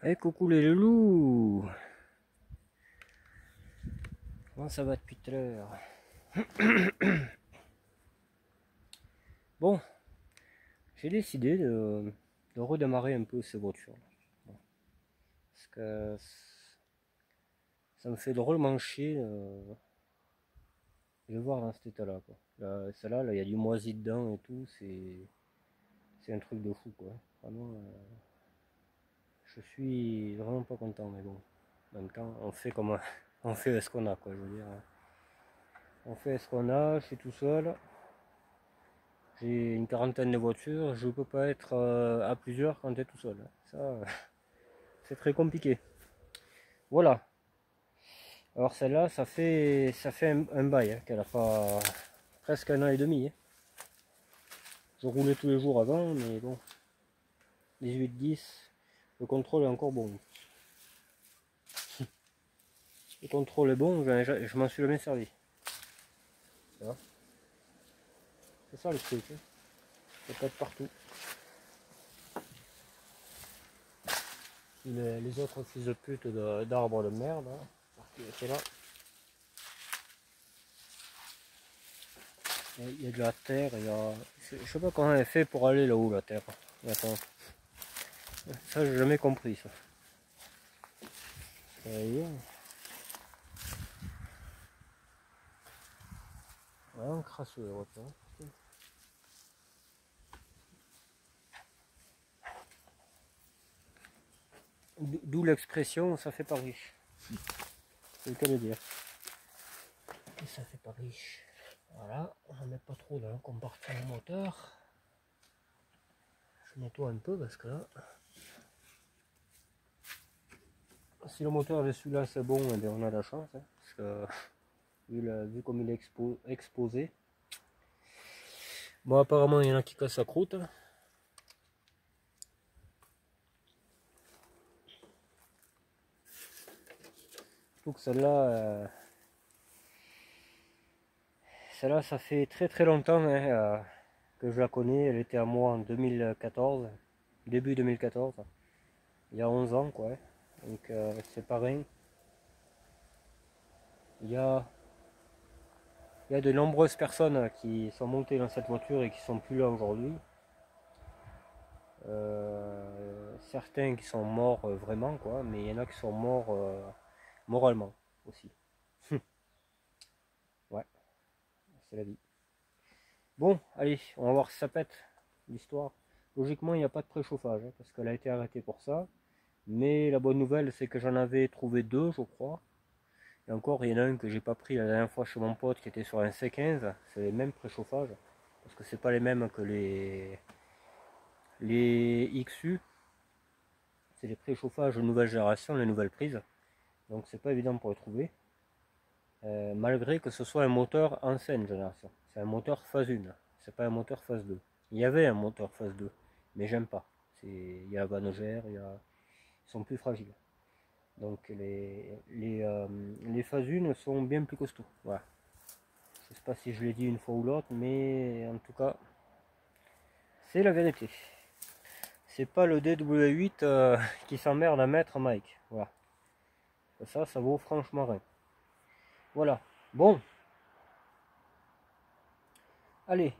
Eh coucou les loulous. Comment ça va depuis tout à l'heure? Bon, j'ai décidé de redémarrer un peu ces voitures. Bon, parce que ça me fait drôlement chier de le voir dans cet état-là, quoi. Là, celle-là, là, il y a du moisi dedans et tout, c'est un truc de fou, quoi. Vraiment, je suis vraiment pas content, mais bon. En même temps, on fait comme on fait ce qu'on a, quoi, je veux dire. On fait ce qu'on a, je suis tout seul. J'ai une quarantaine de voitures, je peux pas être à plusieurs quand tu es tout seul. Ça, c'est très compliqué. Voilà. Alors celle-là, ça fait un bail, hein, qu'elle a pas presque un an et demi, hein. Je roulais tous les jours avant, mais bon, 18-10, le contrôle est encore bon. Le contrôle est bon, je m'en suis jamais servi. C'est ça le truc, hein. Ça peut être partout. Les autres fils de pute d'arbres de merde, hein, c'est là. Il y a de la terre, je sais pas comment elle fait pour aller là-haut, la terre. Attends. Ça, j'ai jamais compris, ça. Un crasseux, hein. D'où l'expression, ça fait pas riche. C'est le cas de dire. Et ça fait pas riche. Voilà, on va mettre pas trop dans le compartiment moteur. Je nettoie un peu parce que là, si le moteur de celui-là c'est bon, eh bien on a de la chance, hein, parce que vu comme il est exposé. Bon, apparemment il y en a qui cassent la croûte. Surtout que celle-là, ça fait très très longtemps, hein, que je la connais. Elle était à moi en 2014, début 2014, il y a 11 ans, quoi. Donc c'est pareil. Il y a de nombreuses personnes qui sont montées dans cette voiture et qui sont plus là aujourd'hui. Certains qui sont morts vraiment, quoi, mais il y en a qui sont morts moralement aussi. Ouais, c'est la vie. Bon, allez, on va voir si ça pète l'histoire. Logiquement, il n'y a pas de préchauffage, hein, parce qu'elle a été arrêtée pour ça. Mais la bonne nouvelle, c'est que j'en avais trouvé deux, je crois. Et encore, il y en a un que j'ai pas pris la dernière fois chez mon pote qui était sur un C15. C'est les mêmes préchauffages. Parce que c'est pas les mêmes que les XU. C'est les préchauffages de nouvelle génération, les nouvelles prises. Donc c'est pas évident pour les trouver. Malgré que ce soit un moteur ancienne génération. C'est un moteur phase 1. C'est pas un moteur phase 2. Il y avait un moteur phase 2. Mais j'aime pas. Il y a Vanogère, ils sont plus fragiles. Donc les phases 1 sont bien plus costauds. Voilà. Je sais pas si je l'ai dit une fois ou l'autre, mais en tout cas, c'est la vérité. C'est pas le DW8 qui s'emmerde à mettre Mike. Voilà. Ça vaut franchement rien. Voilà. Bon. Allez.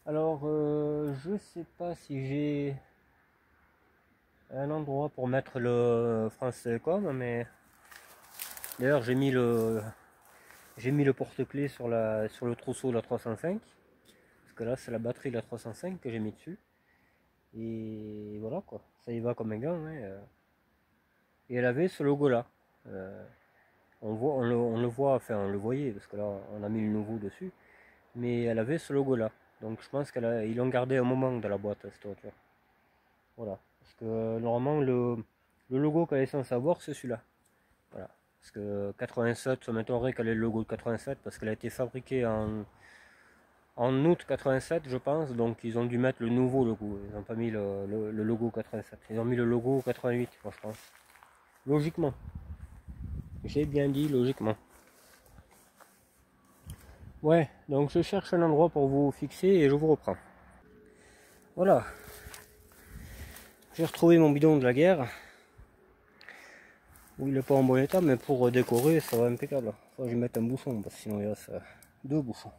Alors, je sais pas si j'ai un endroit pour mettre le France Télécom, mais d'ailleurs j'ai mis le porte-clés sur le trousseau de la 305, parce que là c'est la batterie de la 305 que j'ai mis dessus, et voilà quoi, ça y va comme un gant, hein. Et elle avait ce logo là, on le voit, enfin on le voyait parce que là on a mis le nouveau dessus, mais elle avait ce logo là, donc je pense qu'ils l'ont gardé un moment dans la boîte cette voiture. Voilà, parce que normalement le logo qu'elle est censée avoir c'est celui-là. Voilà, parce que 87, ça m'étonnerait qu'elle ait le logo de 87 parce qu'elle a été fabriquée en août 87 je pense, donc ils ont dû mettre le nouveau logo, ils n'ont pas mis le logo 87, ils ont mis le logo 88 moi je pense. Logiquement, j'ai bien dit logiquement. Ouais, donc je cherche un endroit pour vous fixer et je vous reprends. Voilà, j'ai retrouvé mon bidon de la guerre. Bon, il est pas en bon état, mais pour décorer, ça va impeccable. Faut que je mette un bouchon, parce que sinon il y a ça. 2 bouchons.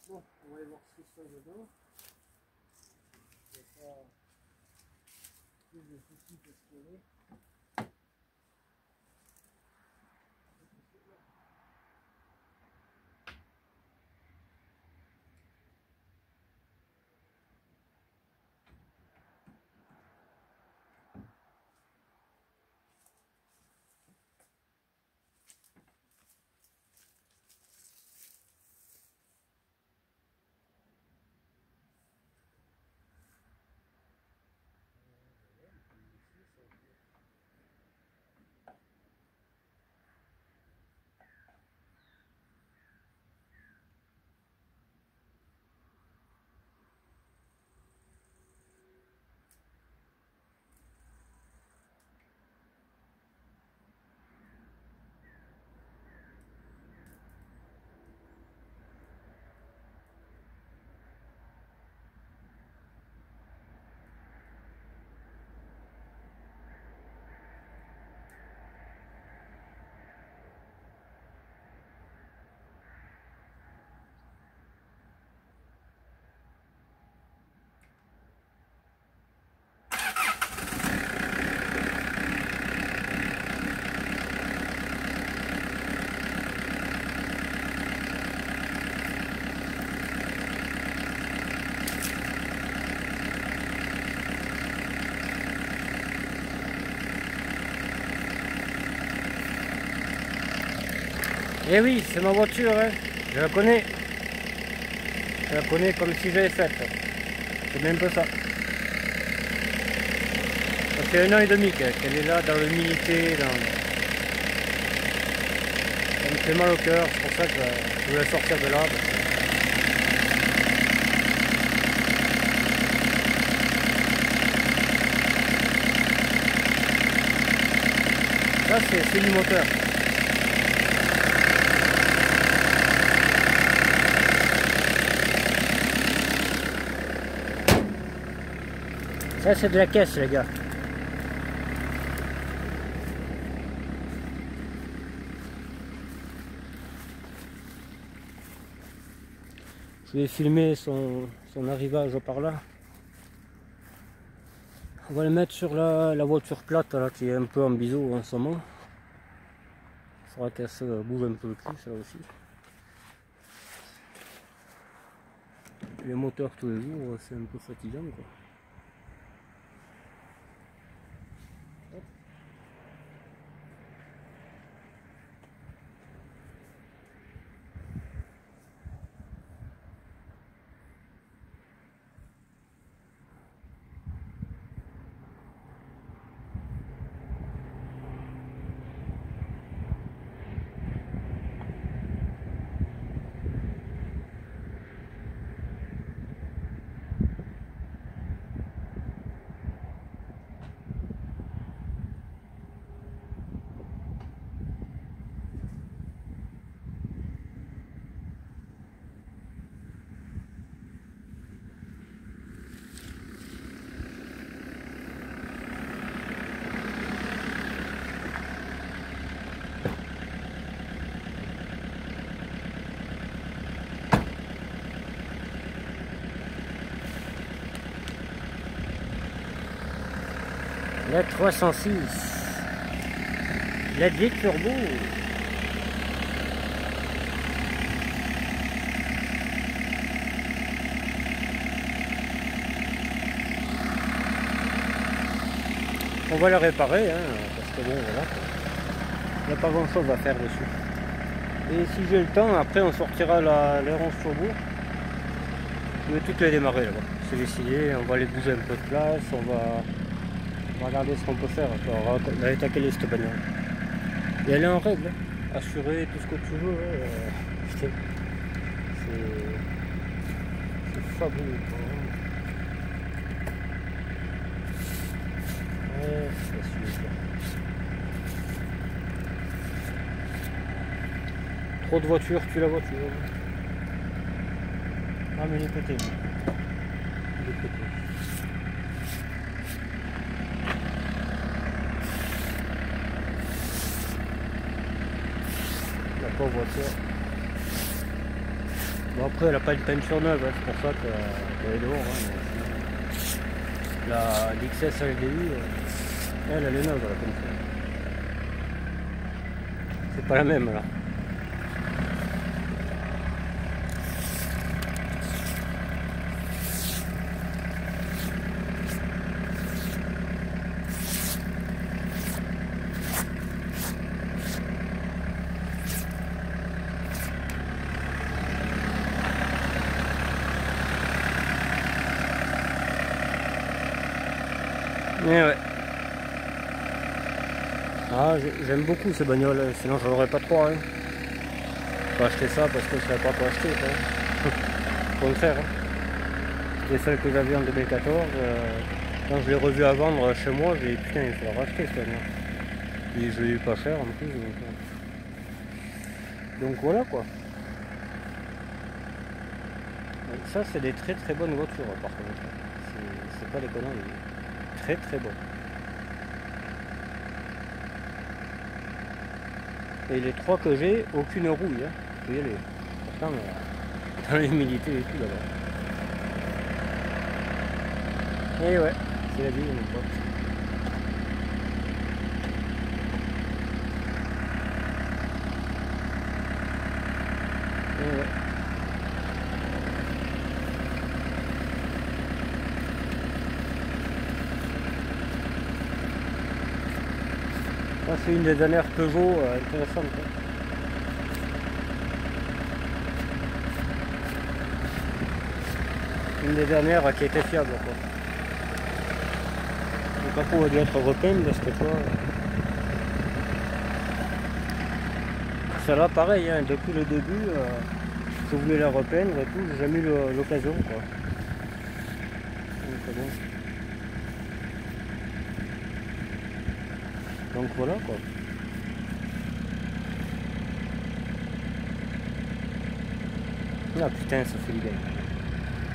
Bon, on va aller voir ce qui se passe dedans. Il n'y a pas plus de soucis que ce qu'il y a. Eh oui, c'est ma voiture, hein. Je la connais. Je la connais comme si j'avais faite. C'est même pas ça. Ça fait 1 an et demi qu'elle est là dans l'humilité. Ça me fait mal au cœur, c'est pour ça que je voulais sortir de là. Ça c'est du moteur. Ça c'est de la caisse les gars. Je vais filmer son arrivage par là. On va le mettre sur la voiture plate là, qui est un peu en biseau en ce moment. Il faudra qu'elle se bouge un peu le cul, ça aussi. Les moteurs tous les jours, c'est un peu fatigant quoi. La 306, la D-Turbo. On va la réparer, hein, parce que bon, voilà, il n'y a pas grand chose à faire dessus. Et si j'ai le temps, après on sortira la 11 Turbo. Je vais toutes les démarrer là-bas. C'est décidé, on va les bouger un peu de place, on va regarder ce qu'on peut faire. On va attaquer cette bagnole. Et elle est en règle, hein. Assurer tout ce que tu veux. C'est fabuleux. Ouais, c'est super. trop de voitures tue la voiture. Ah mais il est pété. Il est pété. La pauvre voiture. Bon après elle n'a pas une peinture neuve, hein, c'est pour ça qu'elle est dehors. Hein, la l'XS LDI, elle est neuve la peinture. C'est pas la même là. Mais ouais. Ah, j'aime beaucoup ces bagnoles, sinon j'en aurais pas trois. Hein. J'ai pas acheté ça parce que je savais pas quoi acheter. Au contraire. Hein. C'était celle que j'avais en 2014. Quand je l'ai revue à vendre chez moi, j'ai dit putain, il faut la racheter cette bagnole. Et je l'ai eu pas cher en plus. Donc voilà quoi. Ça, c'est des très très bonnes voitures par contre. C'est pas l'économie. Très très bon. Et les trois que j'ai, aucune rouille. Hein. Faut y aller. Pourtant, dans l'humidité et tout là-bas. Et ouais, c'est la vie, mon pote. Et ouais. Ça, c'est une des dernières Peugeot intéressantes. Hein. Une des dernières qui était fiable. Quoi. Le capot a dû être repeint parce que toi. Celle-là, pareil, hein, depuis le début, je voulais la repeindre et tout, j'ai jamais eu l'occasion. Bon. Donc voilà quoi. Ah putain, ça fait du bien.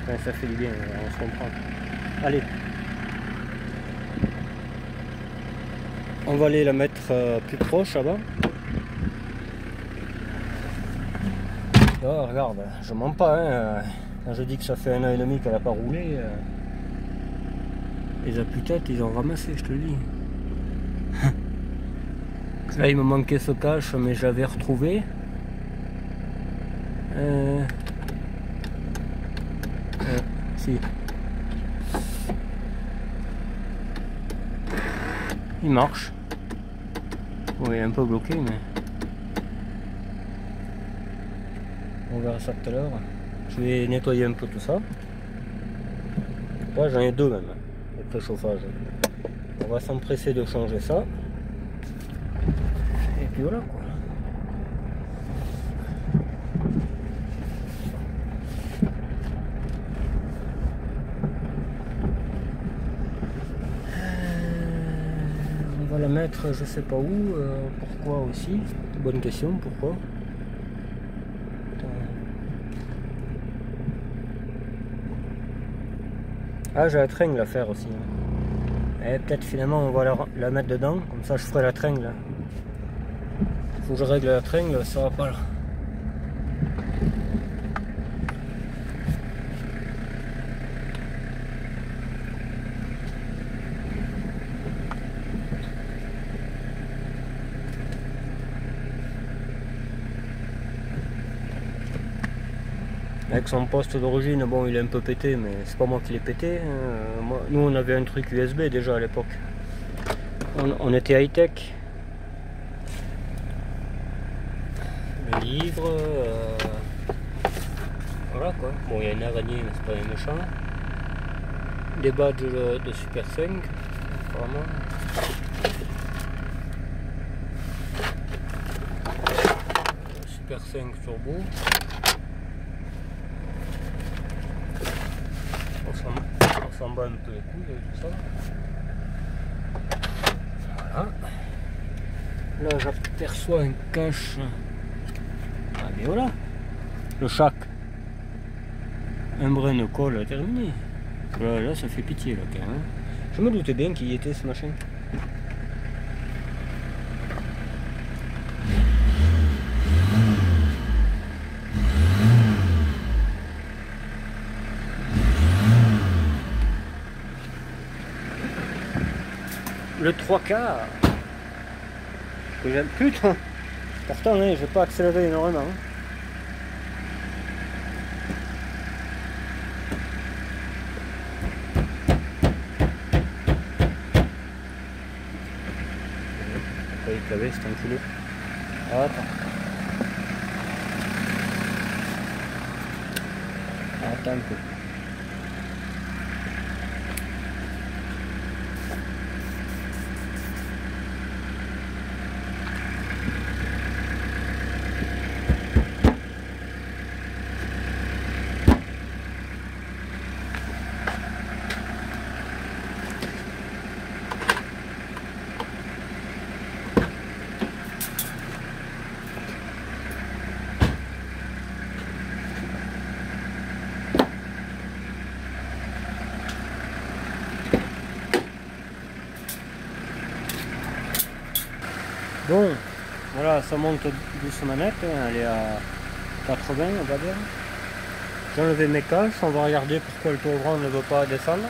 Enfin, ça fait du bien, on se comprend. Allez. On va aller la mettre plus proche là-bas. Oh, regarde, je mens pas. Hein. Quand je dis que ça fait 1 an et demi qu'elle n'a pas roulé, les appuis-têtes ils ont ramassé, je te le dis. Là il me manquait ce cache, mais j'avais retrouvé. Si. Il marche. Bon, il est un peu bloqué, mais on verra ça tout à l'heure. Je vais nettoyer un peu tout ça. Là j'en ai deux même, le préchauffage. On va s'empresser de changer ça. Et puis voilà quoi. On va la mettre je sais pas où, pourquoi aussi. Bonne question, pourquoi. Ah, j'ai la tringle à faire aussi. Et peut-être finalement on va la mettre dedans, comme ça je ferai la tringle. Faut que je règle la tringle, ça va pas là. Avec son poste d'origine, bon il est un peu pété, mais c'est pas moi qui l'ai pété. Nous on avait un truc USB déjà à l'époque. On était high-tech. Le livre, voilà quoi. Bon il y a une araignée mais c'est pas un méchant. Des badges de Super 5, apparemment. Super 5 turbo. On s'en bat un peu les couilles et tout ça. Voilà. Là j'aperçois un cache. Ah Et voilà, le chac. Un brin de colle terminé. Là, ça fait pitié là quand même. Je me doutais bien qu'il y était ce machin. Le 3/4 que j'aime. Putain. Pourtant hein, je vais pas accélérer énormément. Pourquoi il clavait cet enculé? Ah, attends. Attends un peu. Bon, voilà, ça monte doucement net, elle est à 80 on va dire. J'ai enlevé mes caches, on va regarder pourquoi le tourant ne veut pas descendre.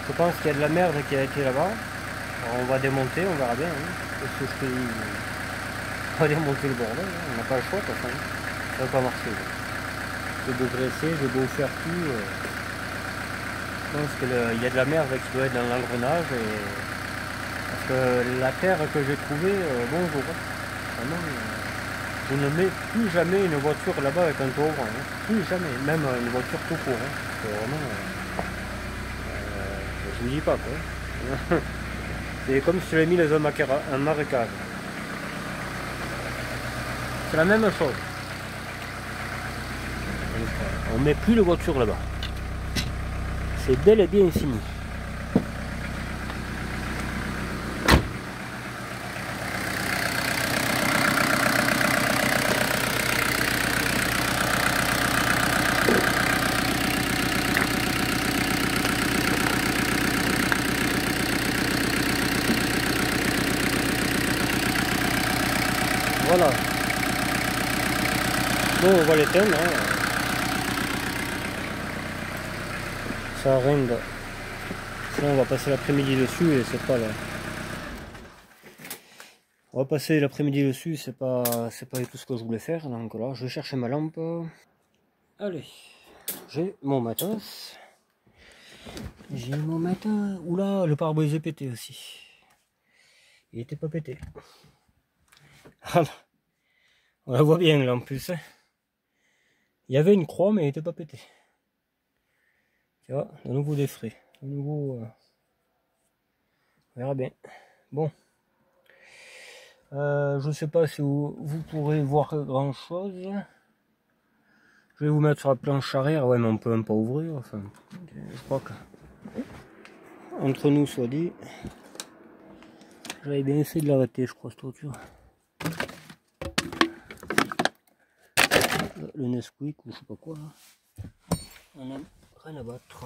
Je pense qu'il y a de la merde qui a été là-bas. On va démonter, on verra bien. Qu'est-ce que je te dis? On va démonter le bordel, on n'a pas le choix de toute façon. Ça va pas marcher. J'ai beau graisser, j'ai beau faire tout. Je pense qu'il y a de la merde qui doit être dans l'engrenage. Parce que la terre que j'ai trouvée, bonjour. Vraiment, je ne mets plus jamais une voiture là-bas avec un tour ouvrant. Plus jamais, même une voiture tout court. C'est vraiment. Je vous dis pas quoi. C'est comme si tu l'avais mis dans un marécage. C'est la même chose. Donc, on met plus de voiture là-bas. C'est bel et bien fini. Voilà. Bon, on va l'éteindre. Ça ringue. Sinon, on va passer l'après-midi dessus et c'est pas là. On va passer l'après-midi dessus, c'est pas du tout ce que je voulais faire. Donc là, je vais chercher ma lampe. Allez, j'ai mon matos. J'ai mon matos. Oula, le pare-brise est pété aussi. Il était pas pété. On la voit bien là en plus. Il y avait une croix mais elle était pas pétée. Tu vois, de nouveau des frais. De nouveau. On verra bien. Bon. Je sais pas si vous pourrez voir grand chose. Je vais vous mettre sur la planche arrière. Ouais, mais on peut même pas ouvrir. Enfin, je crois que. Entre nous, soit dit. J'avais bien essayé de l'arrêter, je crois, cette voiture. Le Nesquik ou je sais pas quoi. On a rien à battre.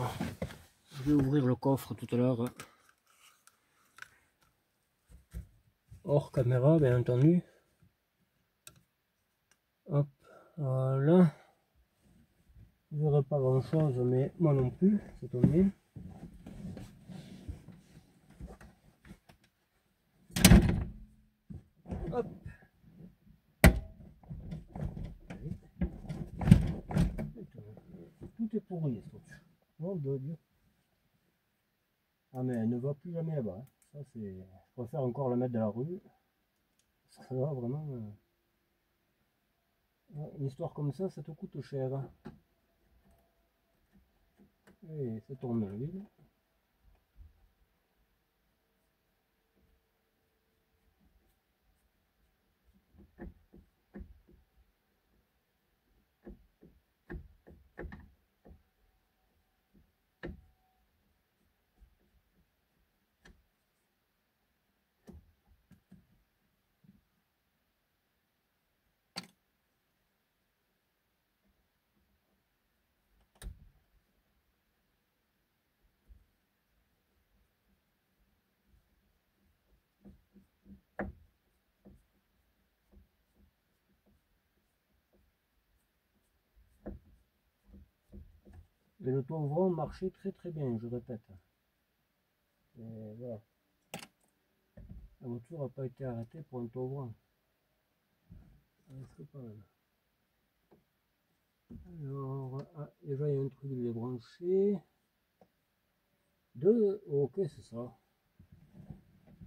Je vais ouvrir le coffre tout à l'heure. Hors caméra, bien entendu. Hop, voilà. Je verrai pas grand chose, mais moi non plus, ça tombe bien. Hop. Tout est pourri, cette voiture. Oh de Dieu. Ah mais elle ne va plus jamais là-bas. Ça c'est. Je préfère encore la mettre dans la rue. Ça va vraiment. Une histoire comme ça te coûte cher. Et ça tourne dans le vide. Et le Tovron marchait très très bien, je répète. Et voilà. La voiture n'a pas été arrêtée pour un Tovron. C'est pas mal. Alors, ah, déjà il y a un truc de débrancher. Ok, c'est ça.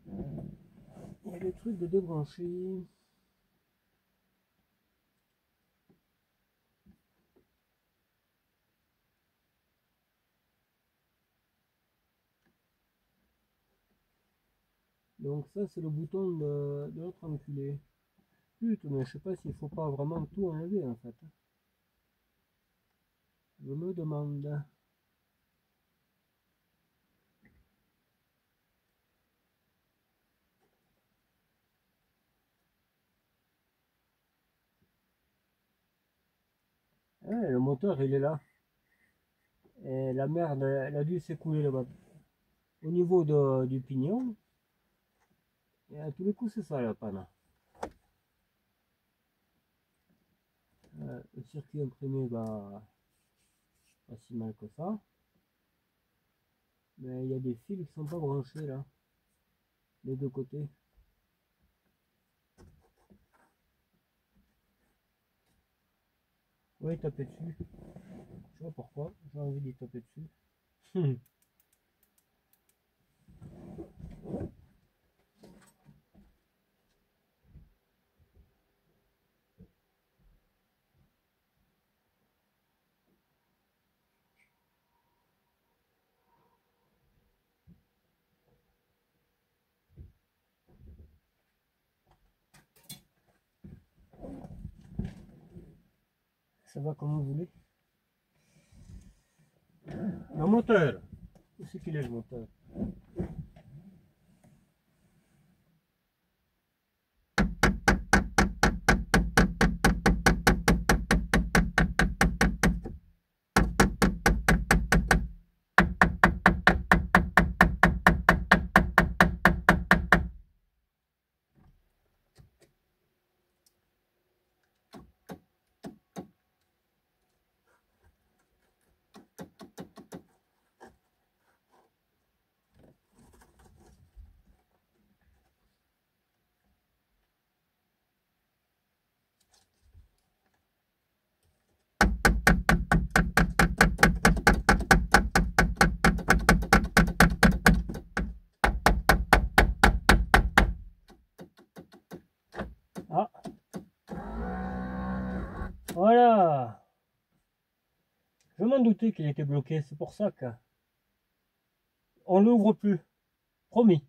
Il y a des trucs de débrancher. Donc ça c'est le bouton de l'autre enculé. Putain, mais je sais pas s'il faut pas vraiment tout enlever en fait. Je me demande. Ah, le moteur il est là. Et la merde elle a dû s'écouler là-bas. Au niveau du pignon. Et à tous les coups c'est ça la panne. Le circuit imprimé va pas si mal que ça. Mais il y a des fils qui sont pas branchés là. Les deux côtés. Oui, taper dessus. Je sais pas pourquoi, j'ai envie d'y taper dessus. Ça va comme vous voulez. Le moteur. Où c'est qu'il est le moteur? Ah, voilà. Je m'en doutais qu'il était bloqué, c'est pour ça que on l'ouvre plus. Promis.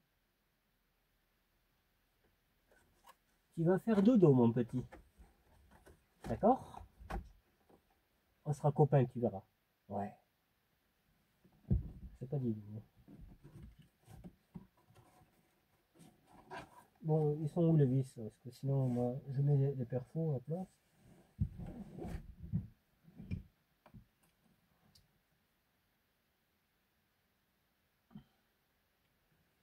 Tu vas faire dodo, mon petit. D'accord? On sera copains, tu verras. Ouais. C'est pas dit. Bon, ils sont où les vis? Parce que sinon, moi, je mets les perfos à la place.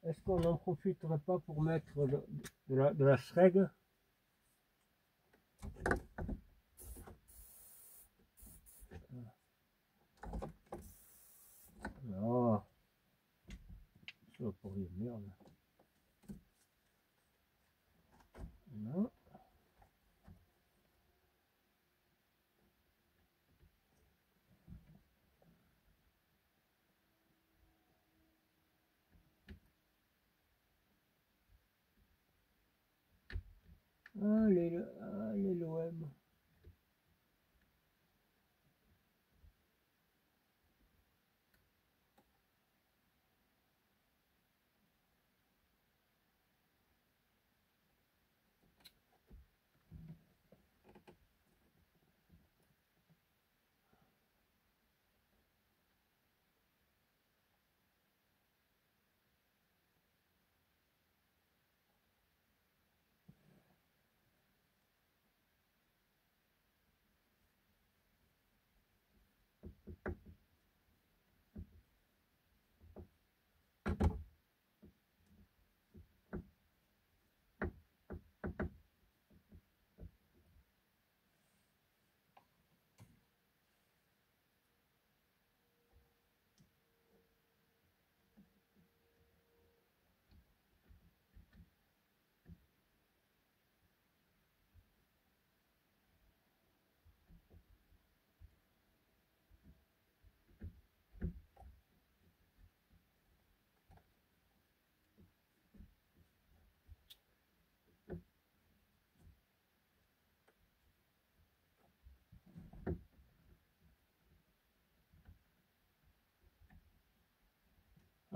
Est-ce qu'on n'en profiterait pas pour mettre de la shreg? Non, ça va pourrir, merde. Non. Allez l'OM.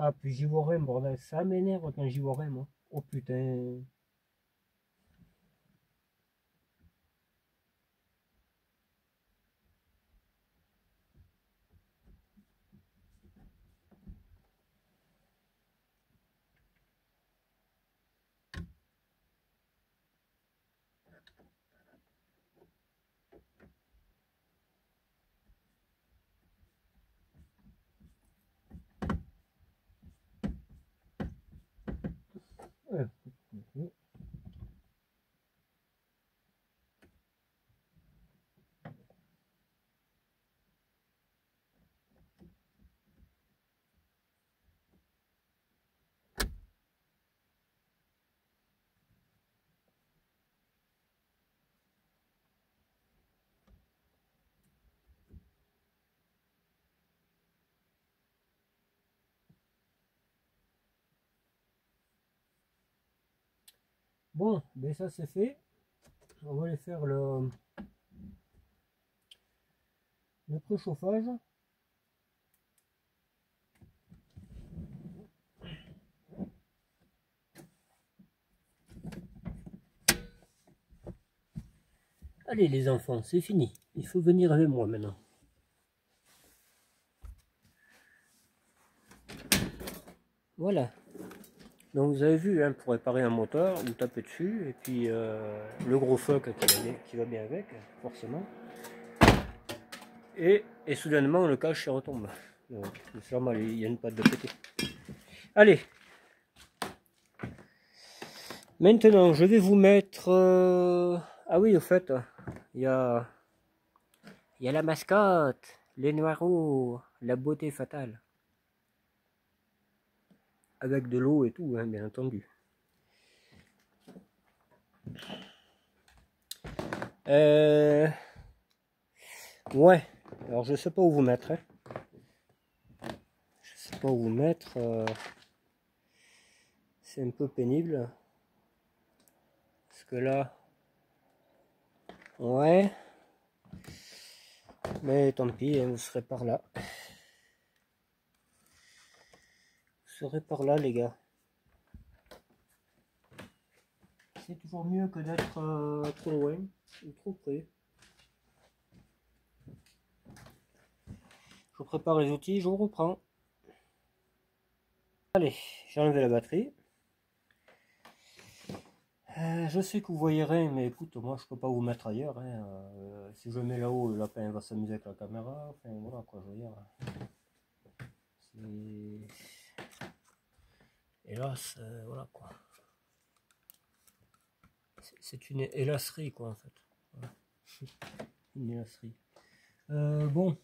Ah, puis j'y vois rien, bordel. Ça m'énerve quand j'y vois rien, moi. Oh putain. Ouais. Bon, ben ça c'est fait. On va aller faire le préchauffage. Allez les enfants, c'est fini. Il faut venir avec moi maintenant. Voilà. Donc vous avez vu, hein, pour réparer un moteur, vous tapez dessus, et puis le gros fuck qui va bien avec, forcément. Et soudainement le cache retombe. C'est normal, il y a une patte de pété. Allez. Maintenant, je vais vous mettre... Ah oui, au fait, il y a la mascotte, les noireaux, la beauté fatale. Avec de l'eau et tout, hein, bien entendu. Ouais, alors je sais pas où vous mettre. Hein. Je sais pas où vous mettre. C'est un peu pénible. Parce que là... Ouais. Mais tant pis, hein, vous serez par là. Vous serez par là, les gars. C'est toujours mieux que d'être trop loin ou trop près. Je prépare les outils, je vous reprends. Allez, j'ai enlevé la batterie. Je sais que vous voyez rien, mais écoute, moi je peux pas vous mettre ailleurs. Hein. Si je mets là-haut, le lapin va s'amuser avec la caméra. Enfin voilà quoi, je veux dire. Hélas, voilà quoi. C'est une hélasserie quoi en fait. Voilà. Une hélasserie. Bon.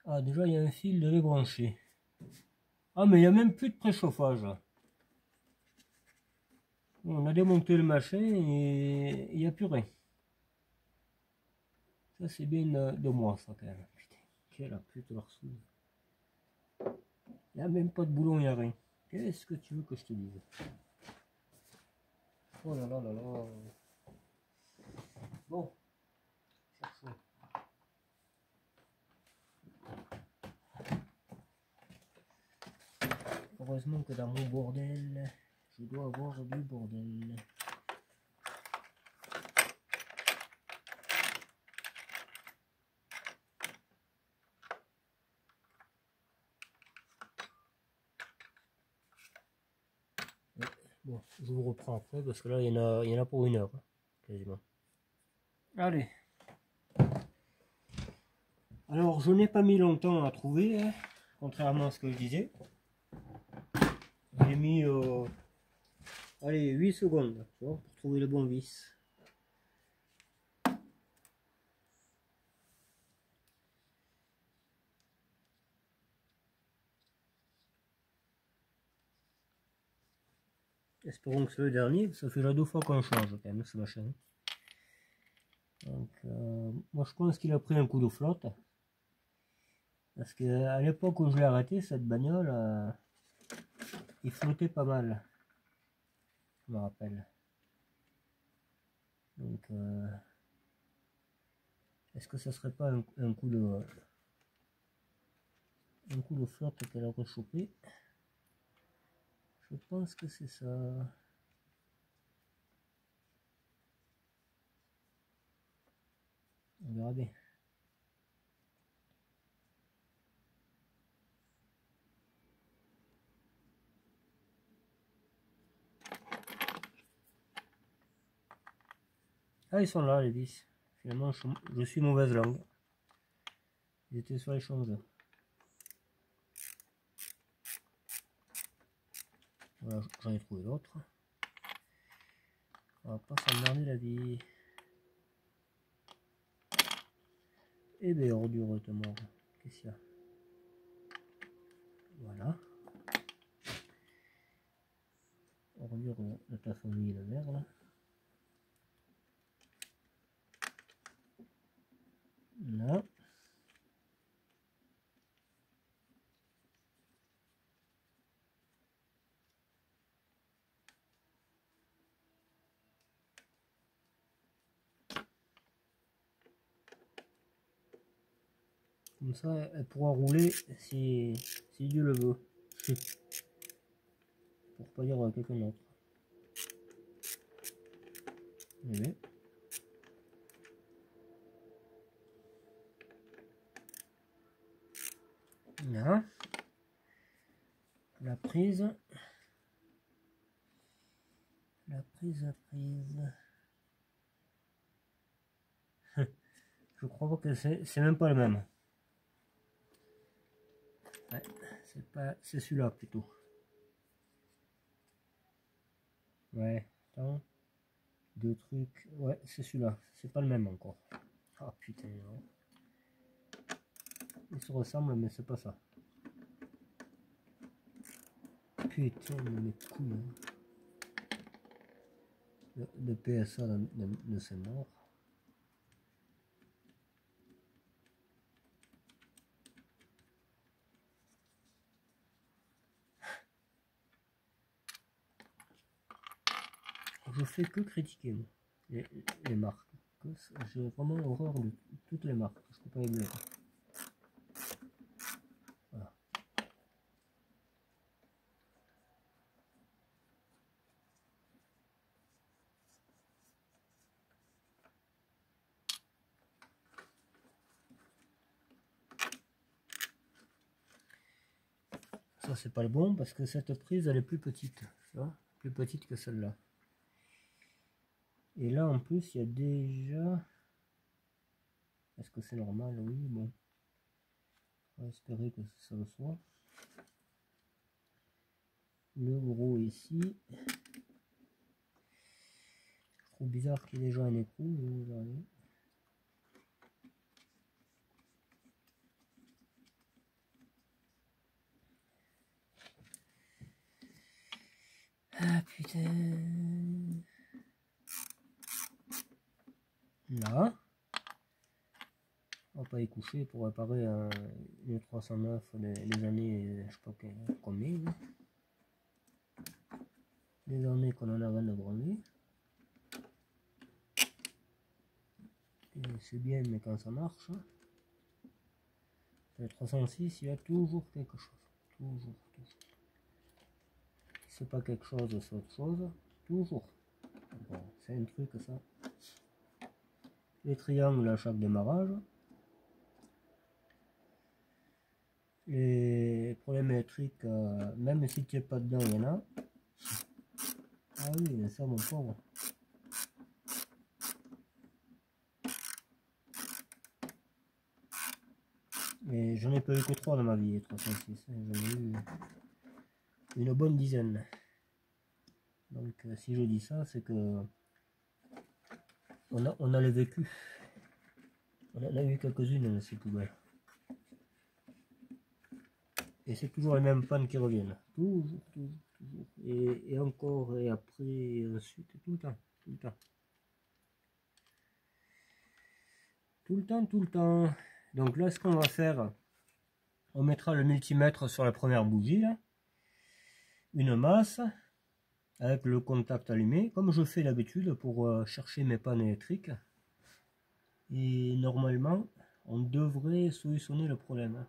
Ah déjà il y a un fil de débranché. Ah mais il n'y a même plus de préchauffage. On a démonté le machin et il n'y a plus rien. Ça c'est bien de moi ça quand même. Putain, quelle pute de l'arsouille. Il n'y a même pas de boulon, il n'y a rien. Qu'est-ce que tu veux que je te dise? Oh là là là là. Bon, cherchons. Heureusement que dans mon bordel, je dois avoir du bordel. Bon, je vous reprends après parce que là il y en a pour une heure, hein, quasiment. Allez. Alors je n'ai pas mis longtemps à trouver, hein, contrairement à ce que je disais. J'ai mis allez, 8 secondes tu vois, pour trouver le bon vis. Espérons que c'est le dernier, ça fait la 2 fois qu'on change quand même ce machin. Donc moi je pense qu'il a pris un coup de flotte. Parce qu'à l'époque où je l'ai arrêté, cette bagnole, il flottait pas mal. Je me rappelle. Donc est-ce que ça serait pas un coup de un coup de flotte qu'elle aurait chopé. Je pense que c'est ça. On verra bien. Ah, ils sont là, les 10. Finalement, je suis mauvaise langue. Ils étaient sur l'échangeur. Voilà, j'en ai trouvé d'autres. On va pas s'emmerder la vie. Eh bien, ordure de mort. Qu'est-ce qu'il y a? Voilà. Ordure de ta famille, le vert, là. Là. Comme ça, elle pourra rouler si Dieu le veut. Pour pas dire quelqu'un d'autre. Oui. Là. La prise. La prise. Je crois que c'est même pas le même. Ouais, c'est celui-là plutôt. Ouais, attends. Deux trucs. Ouais, c'est celui-là. C'est pas le même encore. Ah putain, non. Ils se ressemblent, mais c'est pas ça. Putain, mes couilles. Le PSA de ces morts. Je fais que critiquer moi, les marques. J'ai vraiment horreur de toutes les marques. Je peux pas aimer. Voilà. Ça c'est pas le bon parce que cette prise elle est plus petite. Tu vois, plus petite que celle-là. Et là en plus il y a déjà... Est-ce que c'est normal? Oui, bon. On va espérer que ça le soit. Le gros ici. Je trouve bizarre qu'il y ait déjà un écrou. Ah putain. Là. On va pas y coucher pour réparer une 309 les années, je sais pas combien. Les années qu'on en a rien de branler. C'est bien, mais quand ça marche, le 306, il y a toujours quelque chose. Toujours. Si c'est pas quelque chose, c'est autre chose. Toujours. Bon, c'est un truc ça. Les triangles à chaque démarrage. Les problèmes électriques, même si tu n'es pas dedans, il y en a. Ah oui, mais ça, mon pauvre. Et j'en ai pas eu que 3 dans ma vie, 306. J'en ai eu une bonne dizaine. Donc si je dis ça, c'est que on a les vécu. On en a eu quelques-unes, ces poubelles. Et c'est toujours les mêmes pannes qui reviennent. Toujours. Et encore, et après, et ensuite, tout le temps. Tout le temps. Donc là, ce qu'on va faire, on mettra le multimètre sur la première bougie, là. Une masse, avec le contact allumé, comme je fais d'habitude pour chercher mes pannes électriques. Et normalement, on devrait solutionner le problème.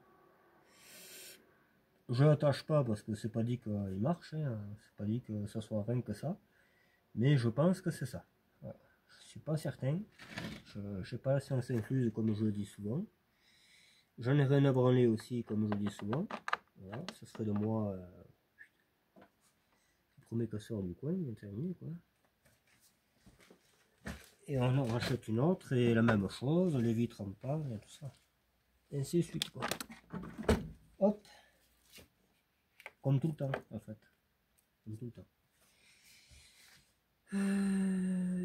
je l'attache pas parce que c'est pas dit qu'il marche, hein, c'est pas dit que ça soit rien que ça, mais je pense que c'est ça. Voilà. Je suis pas certain, je n'ai pas la science infuse comme je le dis souvent. J'en ai rien à branler aussi comme je le dis souvent. Voilà, ce serait de moi le premier casseur du coin, terminé quoi. Et on en rachète une autre et la même chose, les vitres en panne et tout ça. Et ainsi de suite quoi. Hop. Comme tout le temps en fait. Comme tout le temps.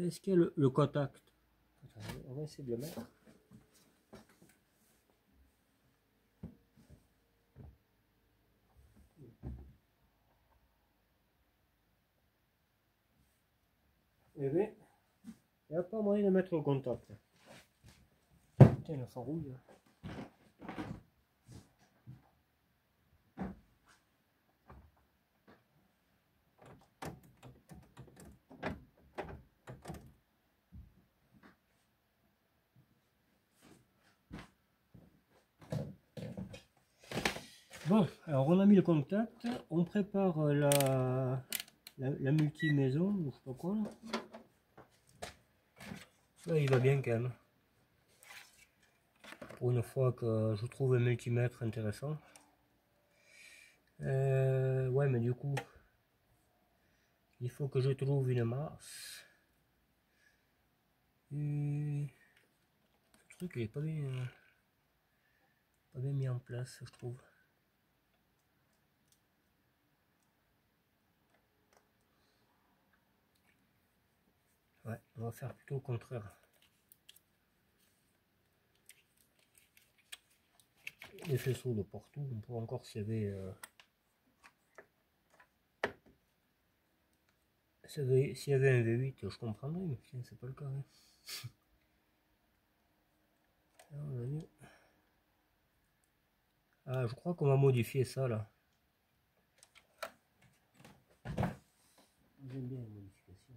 Est-ce qu'il y a le contact? On va essayer de le mettre. Eh bien, il n'y a pas moyen de mettre le contact. Putain, la farouille. Bon, alors on a mis le contact, on prépare la multi-maison, ou je sais pas quoi là. Ça il va bien quand même. Pour une fois que je trouve un multimètre intéressant. Ouais mais du coup, il faut que je trouve une masse. Et... ce truc il est pas bien mis en place je trouve. Ouais, on va faire plutôt le contraire. Les faisceaux de partout, on peut encore s'il y avait un V8, je comprendrais, mais putain, c'est pas le cas. Hein. Ah, je crois qu'on va modifier ça là. J'aime bien les modifications.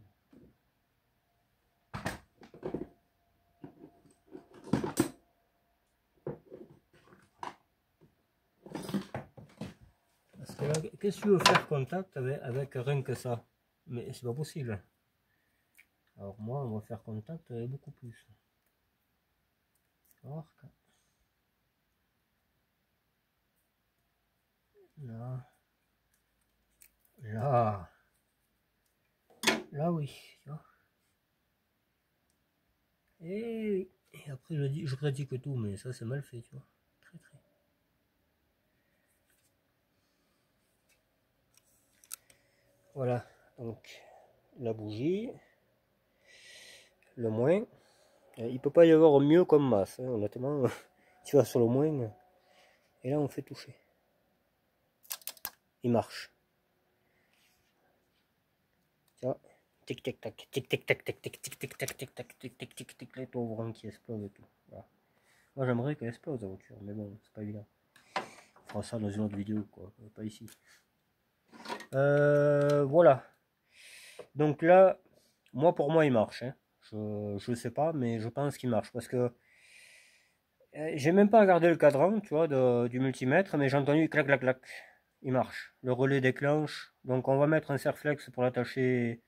Parce que là, qu'est-ce que tu veux faire contact avec rien que ça? Mais c'est pas possible. Alors moi, on va faire contact avec beaucoup plus. Arc. Là. Là. Là, oui. Tu vois. Et après, je critique tout, mais ça, c'est mal fait, tu vois. Très, très. Voilà. Donc, la bougie. Le moins. Il peut pas y avoir mieux comme masse, hein, honnêtement. Tu vas sur le moins. Et là, on fait toucher. Il marche. Tu vois. Tic tic tac, tic tic tac, tic tic tic tic tac, tic tac, tic tic tic tic, les pauvres qui explosent et tout. Voilà. Moi j'aimerais qu'elle explose la voiture, mais bon, c'est pas évident. On fera ça dans une autre vidéo, quoi, pas ici. Voilà. Donc là, moi pour moi il marche. Hein. Je sais pas, mais je pense qu'il marche parce que j'ai même pas regardé le cadran, tu vois, du multimètre, mais j'ai entendu clac clac clac. Il marche. Le relais déclenche. Donc on va mettre un serflex pour l'attacher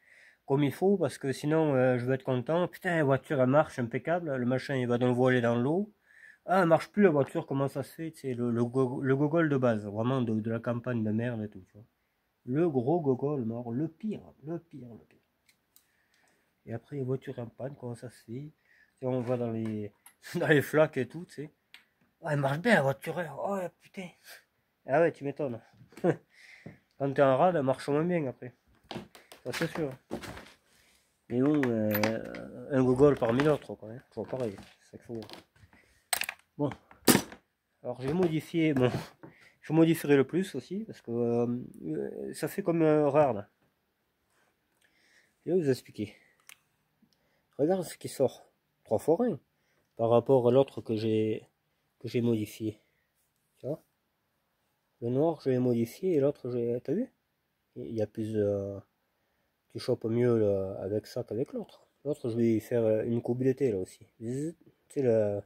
comme il faut parce que sinon je vais être content. Putain, la voiture elle marche impeccable. Le machin il va dans le voler dans l'eau. Ah, elle marche plus la voiture, comment ça se fait? C'est le gogol de base, vraiment de la campagne de merde et tout, tu vois. Le gros gogol mort, le pire, le pire, le pire. Et après, les voitures en panne, comment ça se fait? Et on va dans les, dans les flaques et tout, tu sais. Ah, elle marche bien la voiture, hein. Oh putain. Ah ouais, tu m'étonnes. Quand t'es en rade, elle marche moins bien après. Ça c'est sûr. Mais bon, un gogol parmi d'autres, quoi. Hein. Toujours pareil, c'est ça qu'il faut. Bon. Alors je vais modifier, bon, je modifierai le plus aussi, parce que ça fait comme rare. Je vais vous expliquer. Regarde ce qui sort. 3 fois rien. Par rapport à l'autre que j'ai modifié. Tu vois? Le noir je l'ai modifié et l'autre j'ai. T'as vu? Il y a plus tu chopes mieux là, avec ça qu'avec l'autre. L'autre je vais faire une courbillité là aussi. Tu sais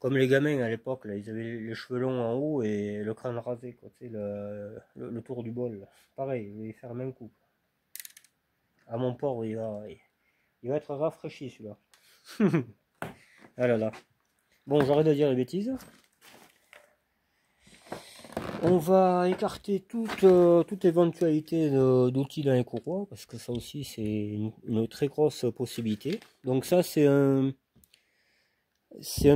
Comme les gamins à l'époque, là, ils avaient les cheveux longs en haut et le crâne rasé, quoi, tu sais, le tour du bol. Là. Pareil, je vais faire le même coup. À mon porc, il va être rafraîchi celui-là. Ah là là. Bon, j'arrête de dire les bêtises. On va écarter toute éventualité d'outils dans les courroies, parce que ça aussi c'est une très grosse possibilité. Donc ça c'est un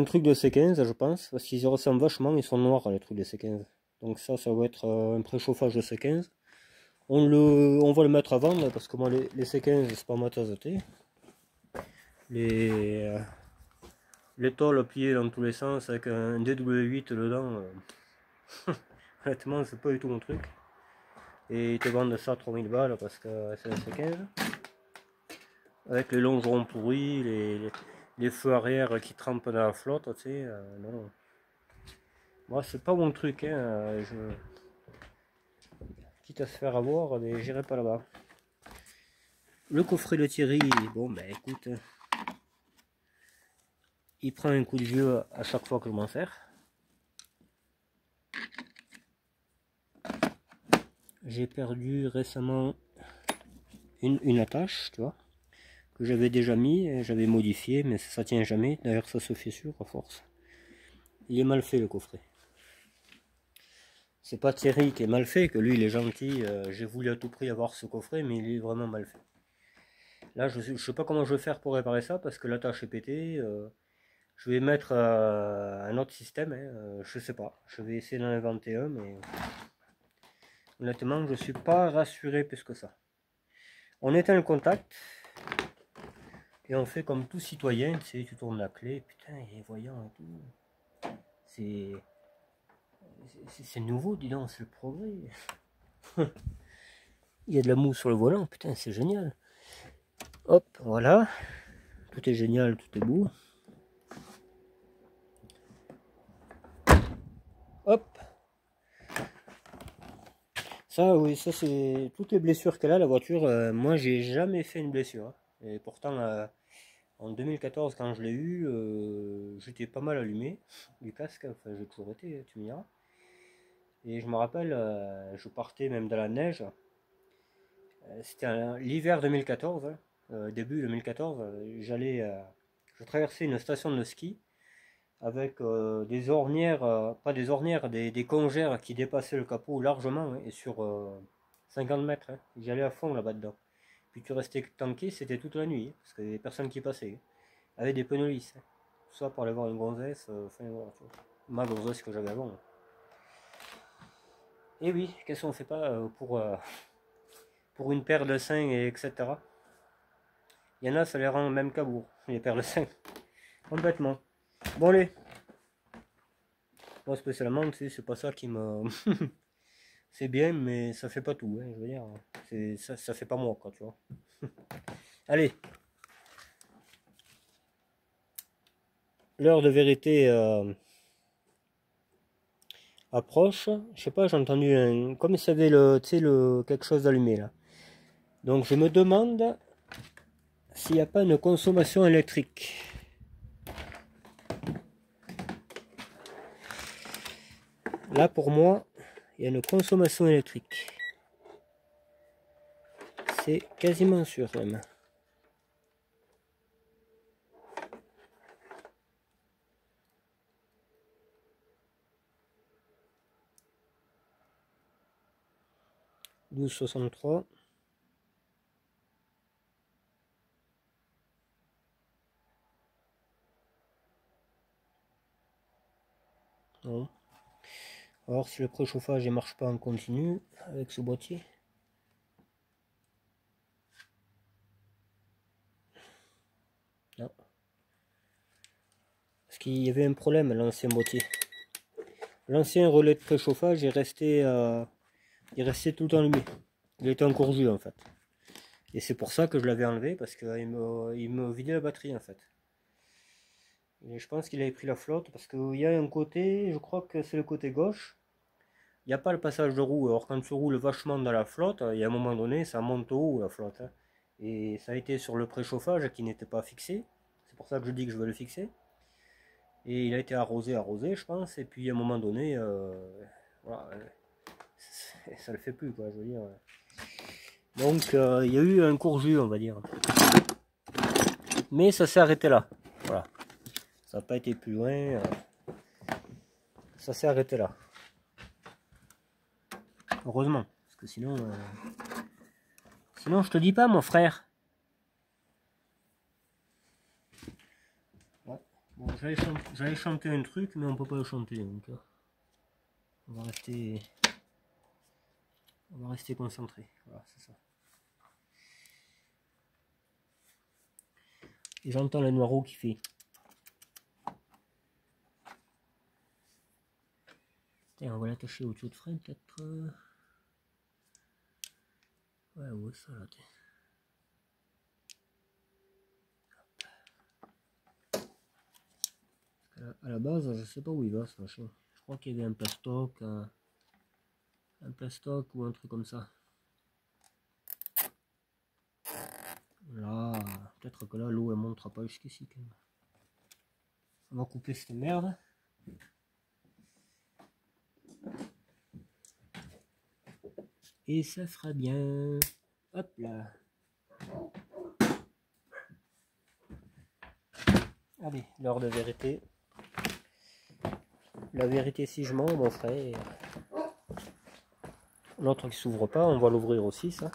truc de C15 je pense, parce qu'ils ressemblent vachement, ils sont noirs les trucs de C15. Donc ça va être un préchauffage de C15. On va le mettre à vendre, parce que moi les C15 c'est pas ma tasse de thé. Les tôles pliées dans tous les sens avec un DW8 dedans, honnêtement c'est pas du tout mon truc. Et ils te vendent ça 3000 balles parce que c'est un C15. Avec les longerons pourris, les feux arrière qui trempent dans la flotte, tu sais. Non. Moi, c'est pas mon truc. Hein, quitte à se faire avoir, mais j'irai pas là-bas. Le coffret de Thierry, bon, ben écoute, il prend un coup de vieux à chaque fois que je m'en sers. J'ai perdu récemment une attache, tu vois, que j'avais déjà mis, j'avais modifié, mais ça tient jamais. D'ailleurs, ça se fissure à force. Il est mal fait le coffret. C'est pas Thierry qui est mal fait, que lui il est gentil. J'ai voulu à tout prix avoir ce coffret, mais il est vraiment mal fait. Là, je sais pas comment je vais faire pour réparer ça, parce que l'attache est pétée. Je vais mettre un autre système, hein, je sais pas. Je vais essayer d'en inventer un, mais honnêtement, je suis pas rassuré plus que ça. On éteint le contact et on fait comme tout citoyen, tu sais, tu tournes la clé, putain, il est voyant et tout. C'est nouveau, dis donc, c'est le progrès. Il y a de la mousse sur le volant, putain, c'est génial. Hop, voilà. Tout est génial, tout est beau. Hop. Ça, oui, ça c'est toutes les blessures qu'elle a, la voiture. Moi, j'ai jamais fait une blessure. Hein. Et pourtant, en 2014, quand je l'ai eu, j'étais pas mal allumé du casque. Enfin, j'ai toujours été, tu me diras. Et je me rappelle, je partais même dans la neige. C'était l'hiver 2014, hein, début 2014. Je traversais une station de ski avec des ornières, pas des ornières, des congères qui dépassaient le capot largement, hein, et sur 50 mètres. Hein. J'allais à fond là-bas dedans. Puis tu restais tanké, c'était toute la nuit, hein, parce qu'il y avait personne qui passait. Hein, avec des pneus lisses. Hein. Tout ça pour aller voir une gonzesse, voilà, ma gonzesse que j'avais avant. Hein. Et oui, qu'est-ce qu'on fait pas pour une paire de seins, et etc. Il y en a, ça les rend même cabourg, les paires de seins. Complètement. Bon, allez. Moi, spécialement, tu sais, c'est pas ça qui me. C'est bien, mais ça fait pas tout, hein, je veux dire. Ça fait pas moi, quoi, tu vois. Allez. L'heure de vérité approche. Je sais pas, j'ai entendu comme s'il y avait quelque chose d'allumé là. Donc je me demande s'il n'y a pas une consommation électrique. Là, pour moi, il y a une consommation électrique. C'est quasiment sûr même. « 12,63 ». Non. Alors si le préchauffage ne marche pas en continu avec ce boîtier. Non. Parce qu'il y avait un problème à l'ancien boîtier. L'ancien relais de préchauffage est resté tout le temps allumé. Il était encore jus en fait. Et c'est pour ça que je l'avais enlevé, parce qu'il me vidait la batterie en fait. Et je pense qu'il avait pris la flotte, parce qu'il y a un côté, je crois que c'est le côté gauche. Il n'y a pas le passage de roue. Alors quand tu roules vachement dans la flotte, il y a un moment donné, ça monte au haut la flotte. Hein. Et ça a été sur le préchauffage qui n'était pas fixé. C'est pour ça que je dis que je vais le fixer. Et il a été arrosé, je pense, et puis à un moment donné, voilà, ça le fait plus, quoi, je veux dire. Donc il y a eu un court jus, on va dire. Mais ça s'est arrêté là. Voilà. Ça n'a pas été plus loin. Ça s'est arrêté là. Heureusement. Parce que sinon... sinon, je te dis pas, mon frère. Ouais. Bon, j'allais chanter un truc, mais on peut pas le chanter. Donc, on va rester concentré. Voilà, c'est ça. Et j'entends le noiro qui fait... Tiens, on va l'attacher au tuyau de frein, peut-être. Ouais, ça là, tiens. À la base, je sais pas où il va ce machin. Je crois qu'il y avait un plastoc ou un truc comme ça. Là, peut-être que là, l'eau elle montera pas jusqu'ici. On va couper cette merde. Et ça sera bien. Hop là. Allez, l'heure de vérité. La vérité si je mens, mon frère. L'autre qui s'ouvre pas, on va l'ouvrir aussi, ça.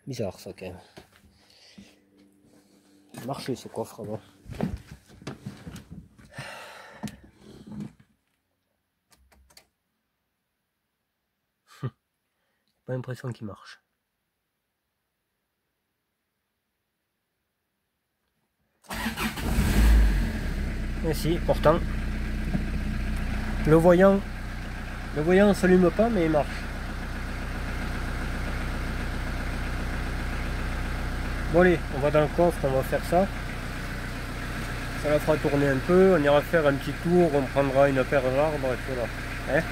Bizarre ça quand même. Marcher ce coffre avant. Pas l'impression qu'il marche. Et si, pourtant, le voyant ne s'allume pas, mais il marche. Bon allez, on va dans le coffre, on va faire ça. Ça la fera tourner un peu, on ira faire un petit tour, on prendra une paire d'arbres et tout là. Hein?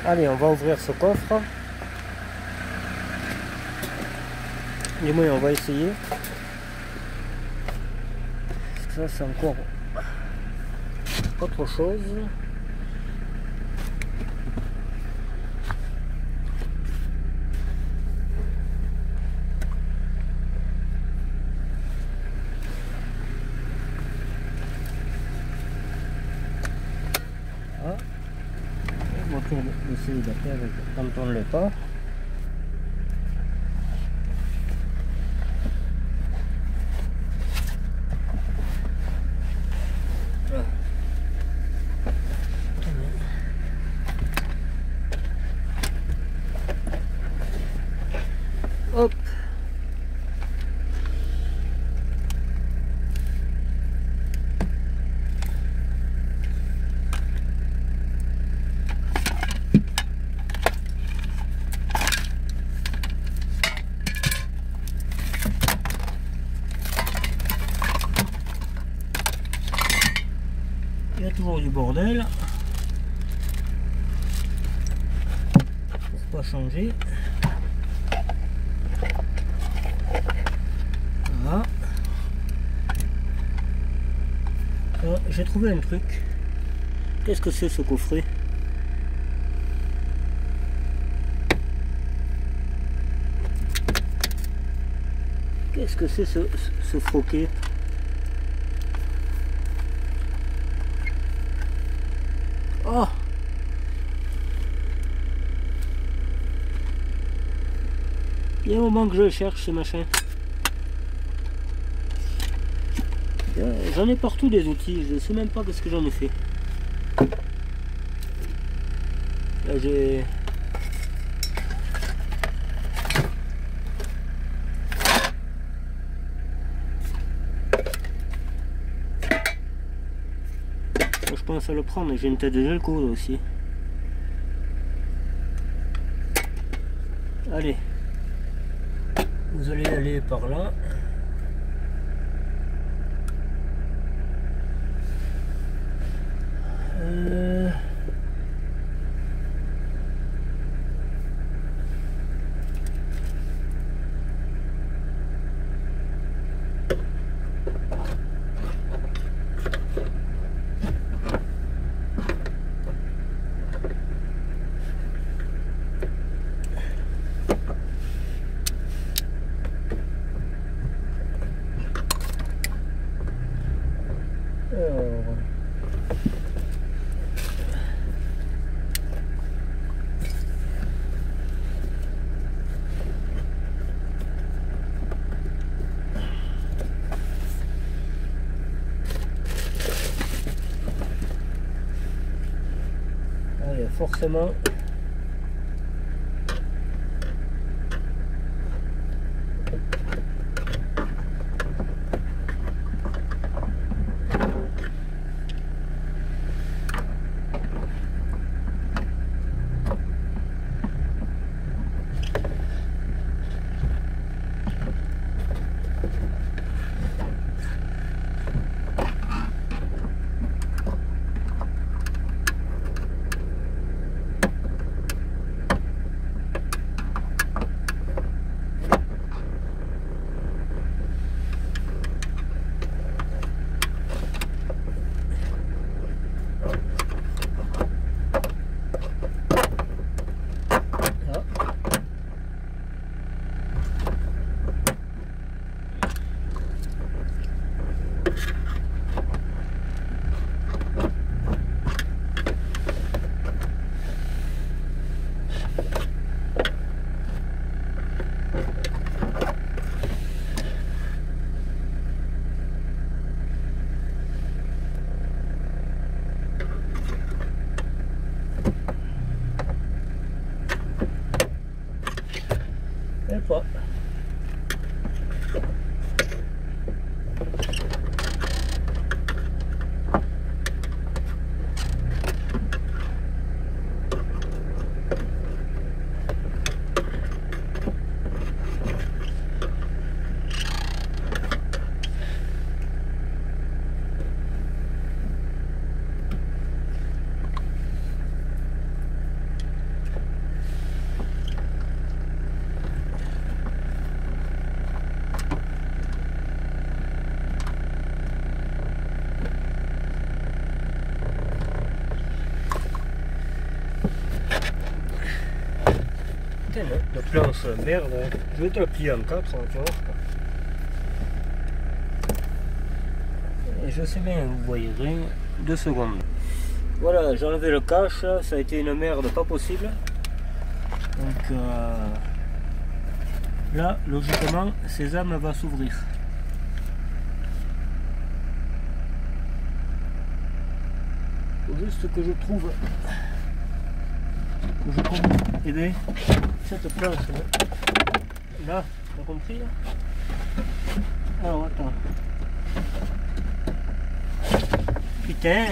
Allez, on va ouvrir ce coffre. Du moins, on va essayer. Ça, c'est encore autre chose. Ah. On va essayer d'appeler avec quand on ne l'est pas. Hop. Il y a toujours du bordel. Faut pas changer. Voilà. J'ai trouvé un truc. Qu'est-ce que c'est ce coffret? Qu'est-ce que c'est ce froquet? Oh! Il y a un moment que je cherche ce machin. J'en ai partout des outils, je ne sais même pas ce que j'en ai fait. Là j'ai... Je pense à le prendre, j'ai une tête de gelco aussi. Allez. Vous allez aller par là. Forcément Putain, la planche merde, je vais te la plier en 4, tu vois. Et je sais bien, vous voyez rien, 2 secondes. Voilà, j'ai enlevé le cache, ça a été une merde pas possible. Donc là, logiquement, Sésame va s'ouvrir. Faut juste que je trouve eh bien, cette planche là, t'as compris là? Alors attends. Putain.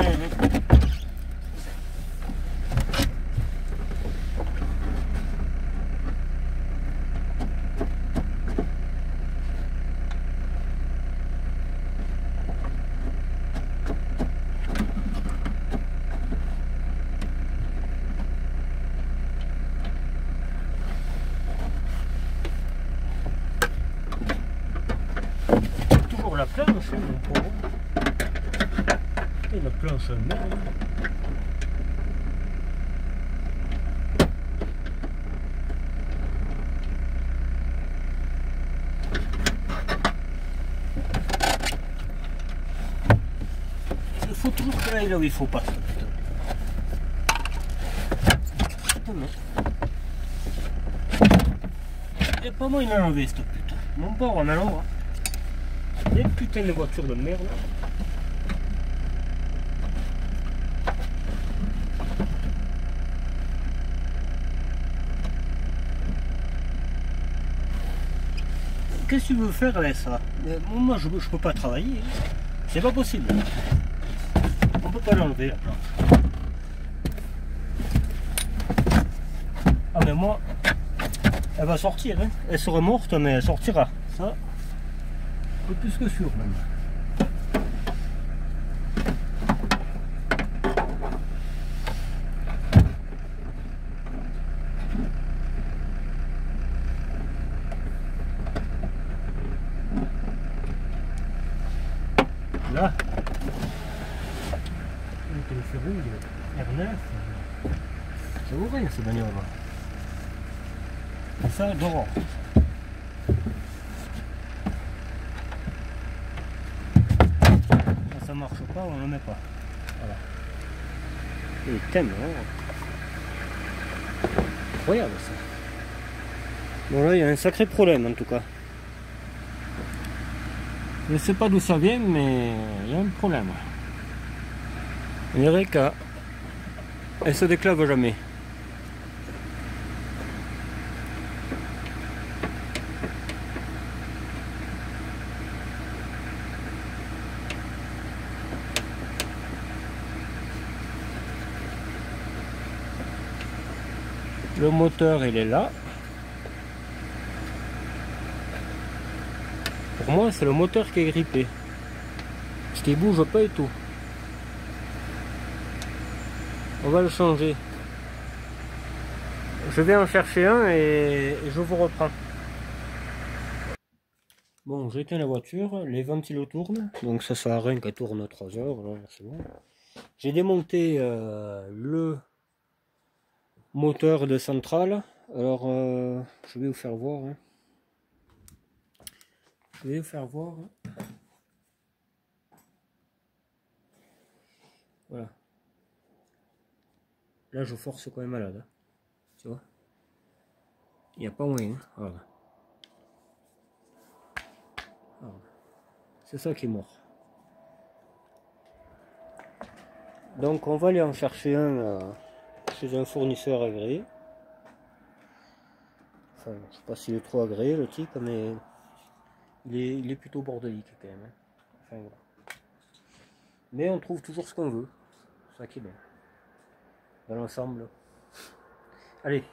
Toujours la planche, mon pauvre. Et la planche merde. Il faut toujours que là où il faut pas. Putain. Et pas moi il a enlevé cette putain. Mon pauvre Malon. Des putains de voitures de merde. Qu'est-ce que tu veux faire avec ça? Moi je peux pas travailler. C'est pas possible. On peut pas l'enlever la planche. Ah mais moi, elle va sortir. Hein. Elle serait morte mais elle sortira. Ça, un peu plus que sûr même. Là, le ferrouille, R9, ça vaut rien ce bagnole là. Et ça, dehors. Quand ça marche pas, on le met pas. Voilà. Et tellement incroyable ça. Bon là, il y a un sacré problème en tout cas. Je ne sais pas d'où ça vient, mais il y a un problème. On dirait qu'elle se déclave jamais. Le moteur il est là. Pour moi c'est le moteur qui est grippé. Parce qu'il bouge pas et tout. On va le changer. Je vais en chercher un et je vous reprends. Bon, j'ai éteint la voiture, les ventilos tournent, donc ça sert à rien qu'elle tourne 3 heures, là c'est bon. J'ai démonté le moteur de centrale. Alors je vais vous faire voir. Hein. Je vais vous faire voir. Voilà. Là je force quand même malade. Hein. Tu vois. Il n'y a pas moyen. Voilà. Voilà. C'est ça qui est mort. Donc on va aller en chercher un chez un fournisseur agréé. Enfin, je sais pas s'il est trop agréé le type, mais il est plutôt bordélique quand même. Hein. Enfin, voilà. Mais on trouve toujours ce qu'on veut. C'est ça qui est bien. Dans l'ensemble. Allez,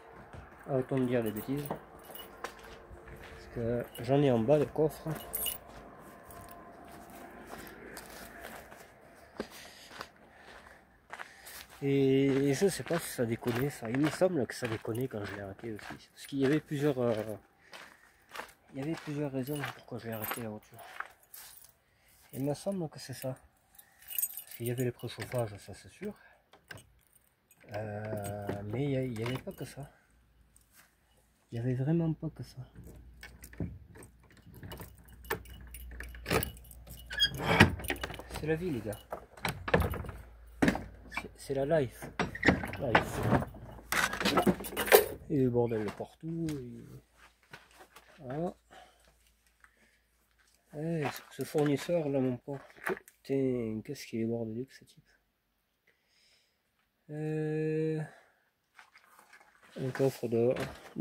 arrêtons de dire des bêtises. Parce que j'en ai en bas le coffre. Et je sais pas si ça déconnait ça. Il me semble que ça déconnait quand je l'ai arrêté aussi. Parce qu'il y avait plusieurs raisons pourquoi j'ai arrêté la voiture. Il me semble que c'est ça. Parce qu'il y avait le préchauffage, ça c'est sûr. Mais il n'y avait pas que ça. Il n'y avait vraiment pas que ça. C'est la vie, les gars. C'est la life. Life. Et le bordel de partout. Et... Voilà. Ouais, ce fournisseur là, mon pauvre. Putain, qu'est-ce qu'il est bordelier ce type. Un coffre de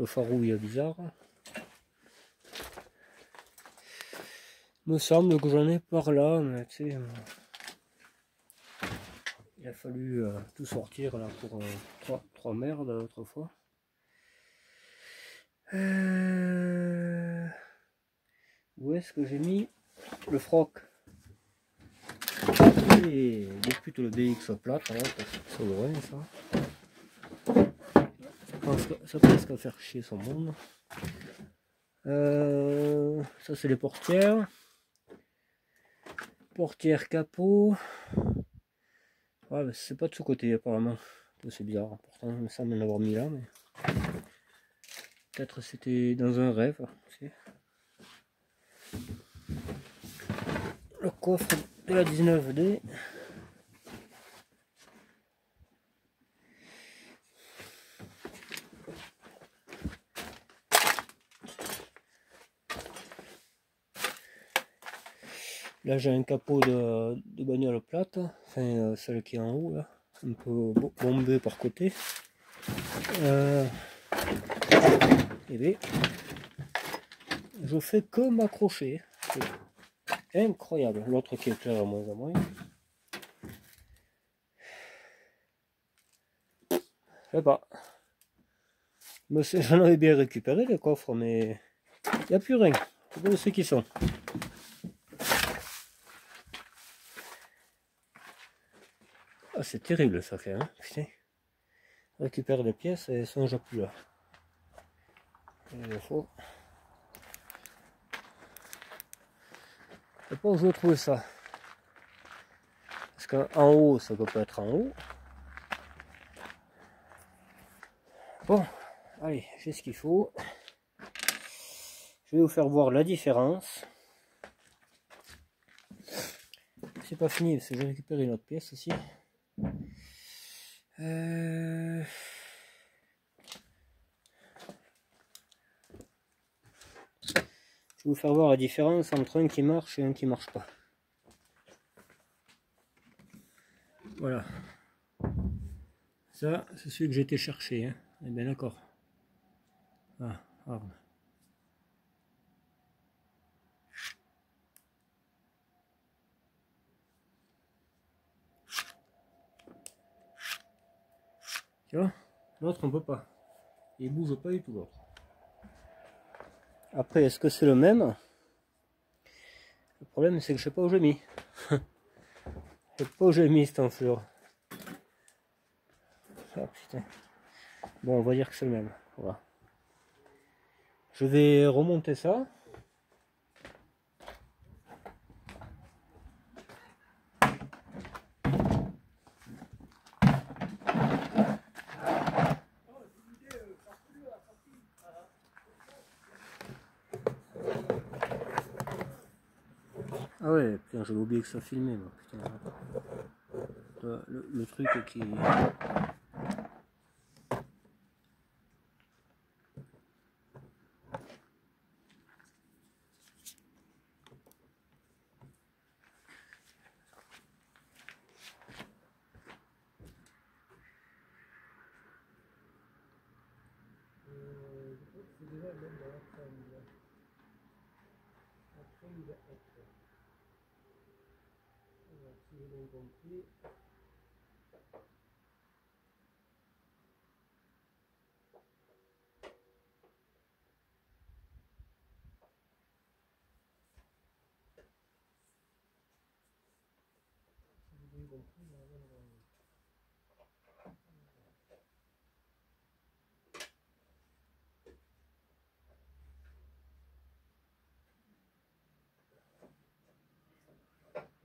farouille bizarre. Me semble que j'en ai par là, mais tu sais, il a fallu tout sortir là pour trois merdes l'autre fois. Où est-ce que j'ai mis le froc? Et depuis que le BX plate, alors, c'est loin ça. Ça presque à faire chier son monde. Ça c'est les portières. Portière capot. Ouais, mais c'est pas de ce côté apparemment. C'est bizarre. Pourtant, il me semble en avoir mis là, mais peut-être c'était dans un rêve. Aussi. Le coffre de la 19D. Là j'ai un capot de bagnole plate, enfin celle qui est en haut là, un peu bombé par côté. Et bien, je fais que m'accrocher, c'est incroyable. L'autre qui est clair à moins en moins. Je sais pas. J'en avais bien récupéré les coffres, mais il n'y a plus rien. C'est pas ceux qui sont. Ah, c'est terrible ça fait, hein, putain. Récupère les pièces et elles sont déjà plus là. Il faut. Je sais pas où je vais trouver ça. Parce qu'en haut, ça peut pas être en haut. Bon, allez, j'ai ce qu'il faut. Je vais vous faire voir la différence. C'est pas fini parce que j'ai récupéré une autre pièce aussi. Je vais vous faire voir la différence entre un qui marche et un qui marche pas. Voilà. Ça, c'est celui que j'ai été chercher. Hein. On est bien d'accord. Ah, arme. Tu vois, l'autre on peut pas. Il bouge pas du tout l'autre. Après, est-ce que c'est le même? Le problème c'est que je sais pas où j'ai mis. Je sais pas où j'ai mis cette enflure. Ah putain. Bon, on va dire que c'est le même. Voilà. Je vais remonter ça. Ah ouais, putain, j'avais oublié que ça filmait, moi, putain. Le truc qui...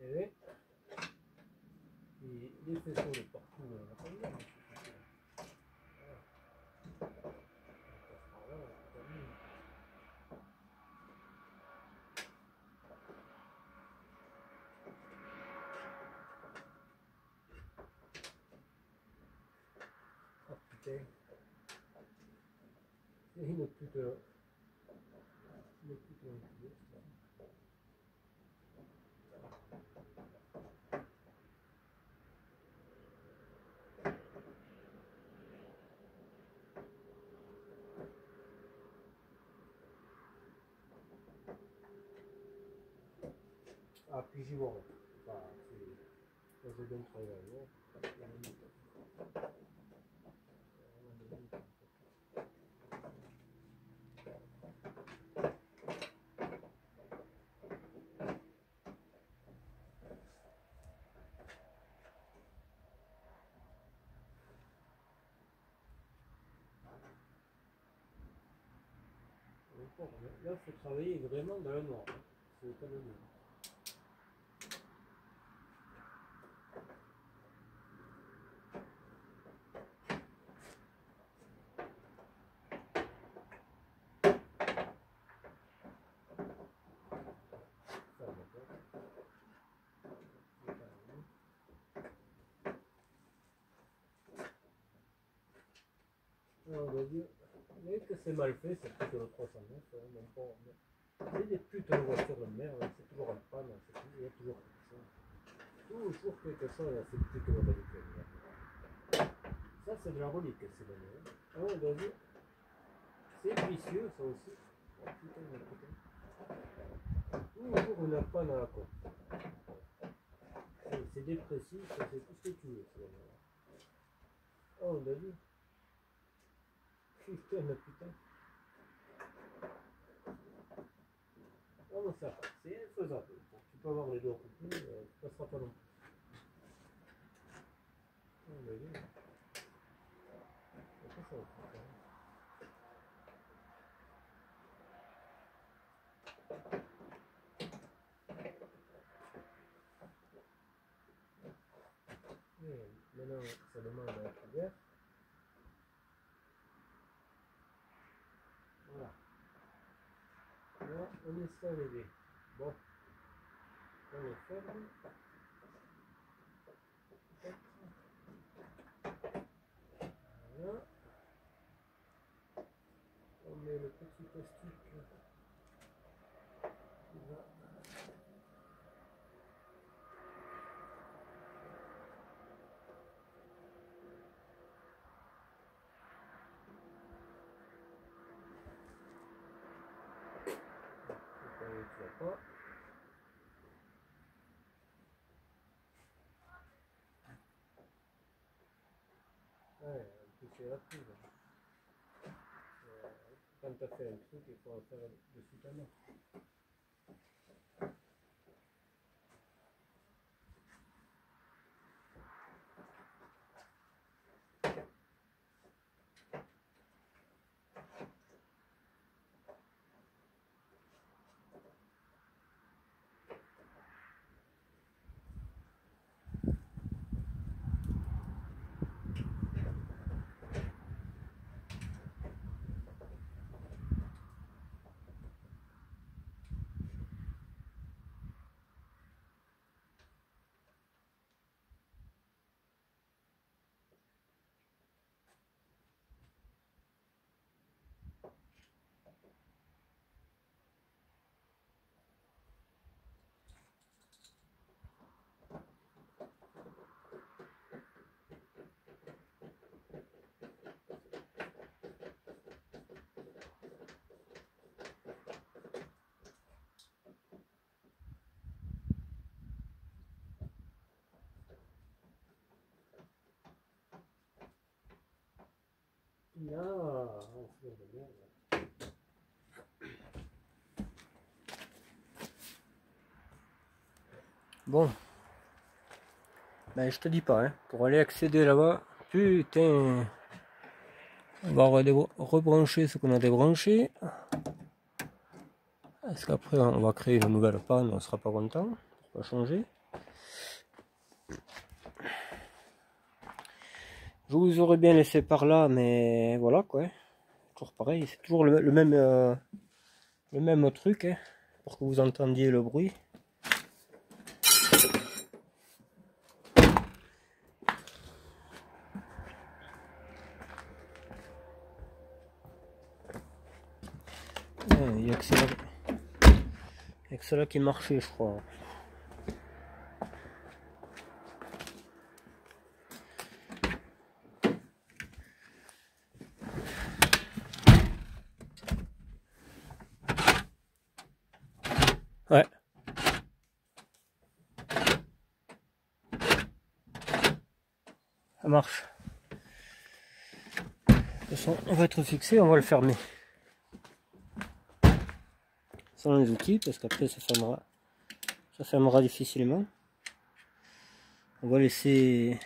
Et les faisceaux de partout, on n'a pas eu là. putain. C'est une pute. Une pute enculée, ça. Ah, puis j'y vois. Enfin, c'est. J'ai bien travaillé. Là, il faut travailler vraiment dans le noir. C'est pas le noir. On va dire, mais que c'est mal fait, c'est plutôt le 309. Même pas, il y a des putains de voitures de merde, c'est toujours en panne, il y a toujours quelque chose. Toujours quelque chose dans ces petites reliques. Ça, c'est de la relique, c'est donné. Ah, on va dire, c'est vicieux, ça aussi. Oh, putain. Toujours une panne à la con. C'est dépressif, c'est tout ce que tu veux. Oh, on a vu. Putain, mais putain. Oh, non, ça va. C'est faisable. Tu peux avoir les deux coupés, tu passeras pas non plus. Oh, on a vu. C'est pas ça, putain. Maintenant, ça demande un couvert. Voilà. Là, on est sans lever. Bon, on le ferme. Voilà. On met le petit plastique qui va. Tu vas pas. Ouais, en plus c'est rapide. Quand tu as fait un truc, il faut en faire de suite à main. Là, on se fait de merde. Bon, ben je te dis pas, hein, pour aller accéder là-bas, putain, on va rebrancher ce qu'on a débranché. Parce qu'après on va créer une nouvelle panne, on sera pas content, on va changer. Je vous aurais bien laissé par là, mais voilà quoi. Toujours pareil, c'est toujours le même truc, hein, pour que vous entendiez le bruit. Il y a que celle-là qui marchait, je crois. Ouais. Ça marche. De toute façon, on va être fixé, on va le fermer. Sans les outils, parce qu'après ça fermera difficilement. On va laisser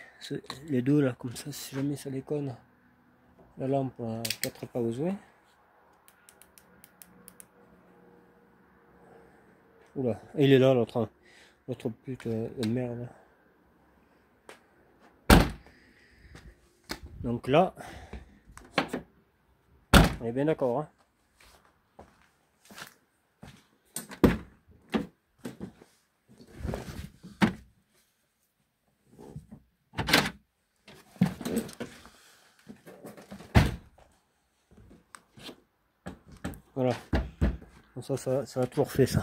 les deux là, comme ça, si jamais ça déconne, la lampe ne quatre pas aux jouets. Oula, il est là l'autre pute de merde. Donc là, on est bien d'accord. Hein. Voilà, comme ça a toujours fait ça.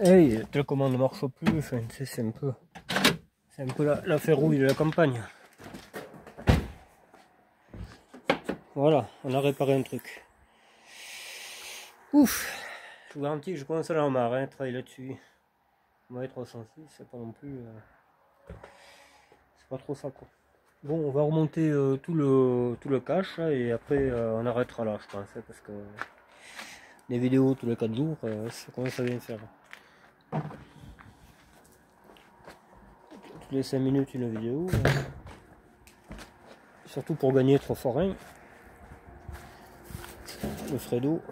Et la télécommande ne marche plus, enfin, c'est un peu la ferrouille de la campagne. Voilà, on a réparé un truc. Ouf, je vous garantis que je commence à en marre, hein, travailler là-dessus. Ouais, 306, c'est pas non plus... c'est pas trop ça, quoi. Bon, on va remonter tout le cache, là, et après on arrêtera là, je pense, hein, parce que les vidéos tous les 4 jours, ça commence à bien faire. Tous les 5 minutes une vidéo. Surtout pour gagner 3 fois rien. Le Fredo.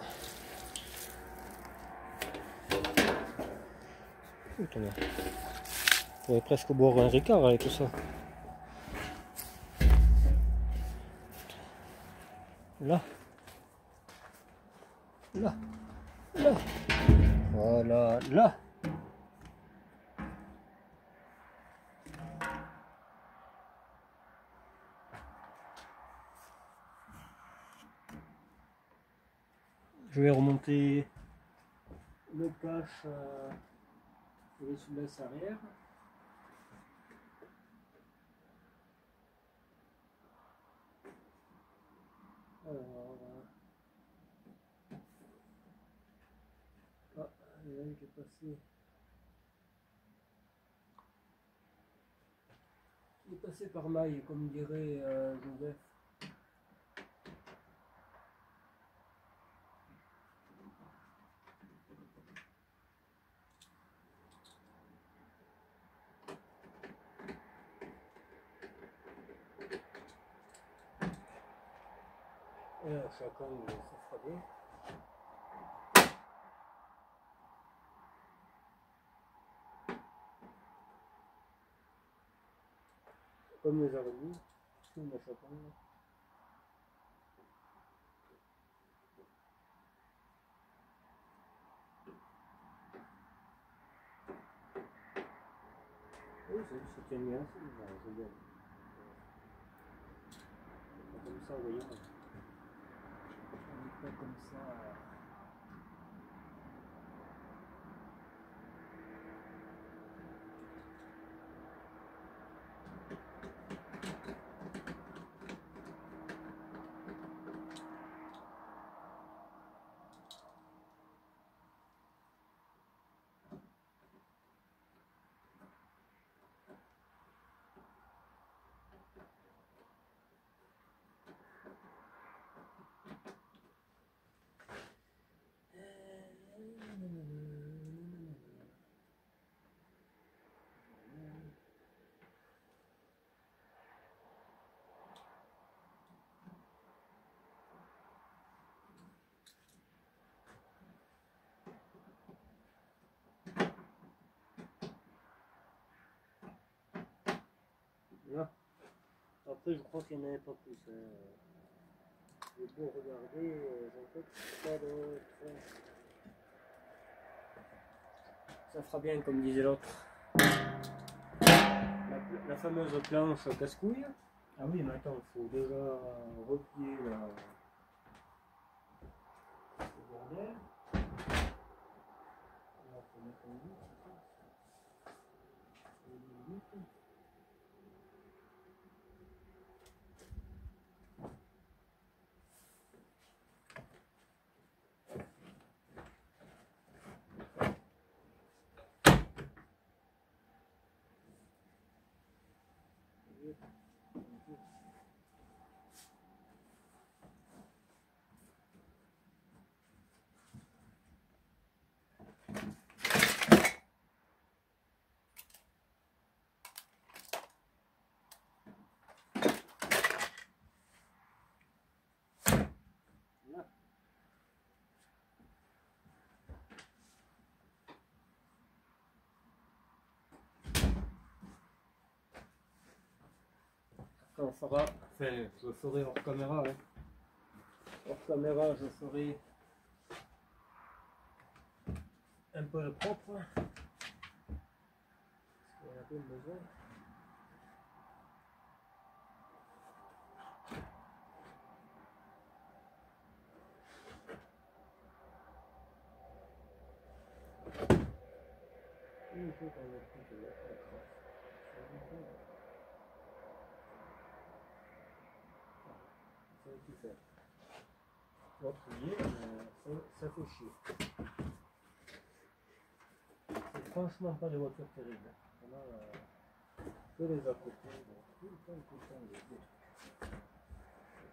Putain, on pourrait presque boire un Ricard avec tout ça. Là. Là. Là. Voilà. Là. Je vais remonter le cache et les soubasses arrière. Alors, il y a un qui est passé. Il est passé par maille, comme dirait Joseph. Alors, chacun, ça fera bien. Comme les araignées, tout le chacun. Oui, c'est tient bien, c'est bien. Comme ça, vous voyez. On n'est pas comme ça. Là. Après, je crois qu'il n'y en avait pas plus. J'ai beau regarder, en fait, pas de... Ça fera bien, comme disait l'autre. La fameuse planche casse-couille. Ah oui, mais attends, il faut déjà replier le bordel. Là, il faut mettre un bout, c'est ça. On fera, enfin, je ferai hors caméra. Hein. Hors caméra, je ferai un peu le propre. Parce qu'on a bien besoin. Une fois qu'on a pris de la trace. Ça va tout faire. L'autre lié, ça fait chier. C'est franchement pas des voitures terribles. On a que les à côté, tout le temps, des trucs.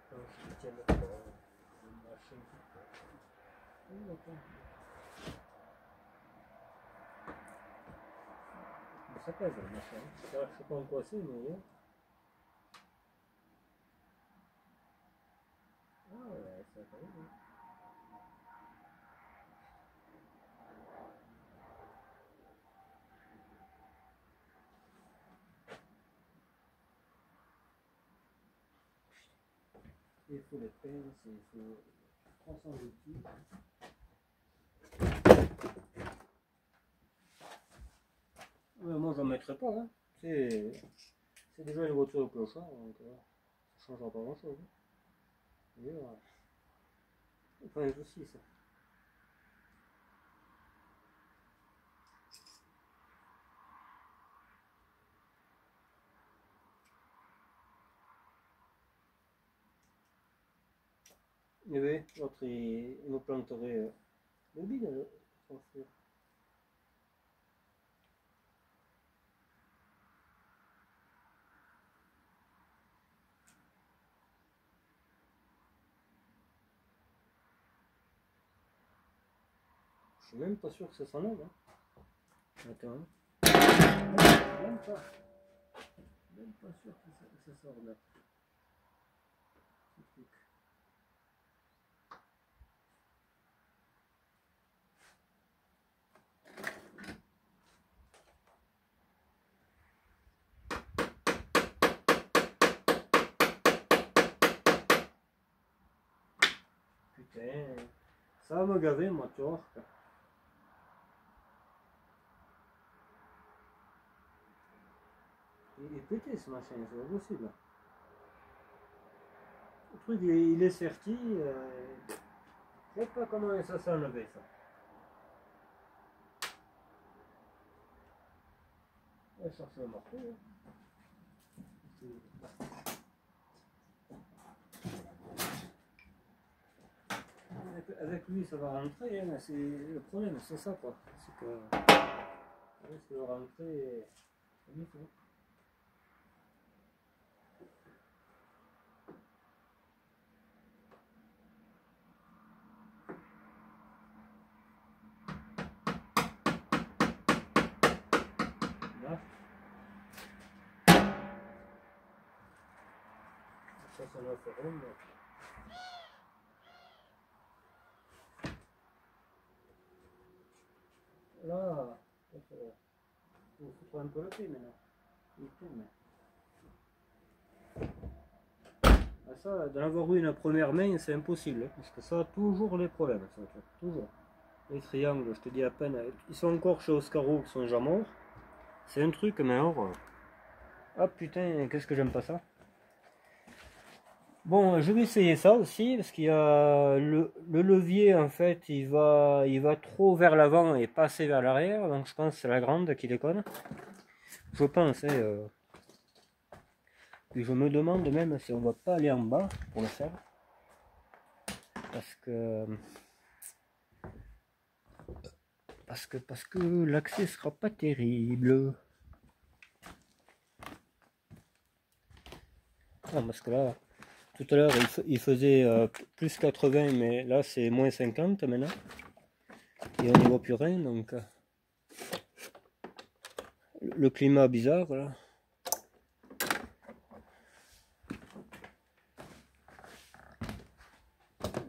Quand je tiens le corps, une machine qui fait. Ça pèse le machin. Je sais pas en quoi c'est, mais. Ah ouais, ça va. Il faut les pinces, il faut 300 outils. Mais moi j'en mettrai pas, hein. C'est déjà une voiture au clochard, donc ça ne changera pas grand chose. Et voilà. Enfin, aussi ça. Et oui, l'autre il me planterait le bide, franchement. Je suis même pas sûr que ça s'enlève. Hein. Attends. Même pas. Même pas sûr que ça sort là. Putain, ça va me gaver moi, tu vois. Il est pété ce machin, c'est pas possible. Le truc il est sorti, je sais pas comment ça s'est enlevé ça. On va chercher le marteau. Hein. Avec lui ça va rentrer, hein, c'est le problème, c'est ça quoi. C'est que ça va rentrer comme il faut. Là. Ça va faire rond. Là, il faut foutre un peu le pied maintenant. Il tourne. Ah, ça, d'en avoir eu une première main, c'est impossible. Hein, parce que ça a toujours les problèmes. Ça, toujours. Les triangles, je te dis à peine. Ils sont encore chez Oscaro, qui sont déjà morts. C'est un truc, mais horreur. Ah putain, qu'est-ce que j'aime pas ça. Bon, je vais essayer ça aussi, parce qu'il y a le levier, en fait, il va trop vers l'avant et pas assez vers l'arrière, donc je pense que c'est la grande qui déconne. Je pense, hein, puis je me demande même si on va pas aller en bas pour le faire, parce que l'accès sera pas terrible. Ah, parce que là, tout à l'heure, il faisait plus 80, mais là, c'est moins 50 maintenant. Et on n'y voit plus rien, donc le climat bizarre, là.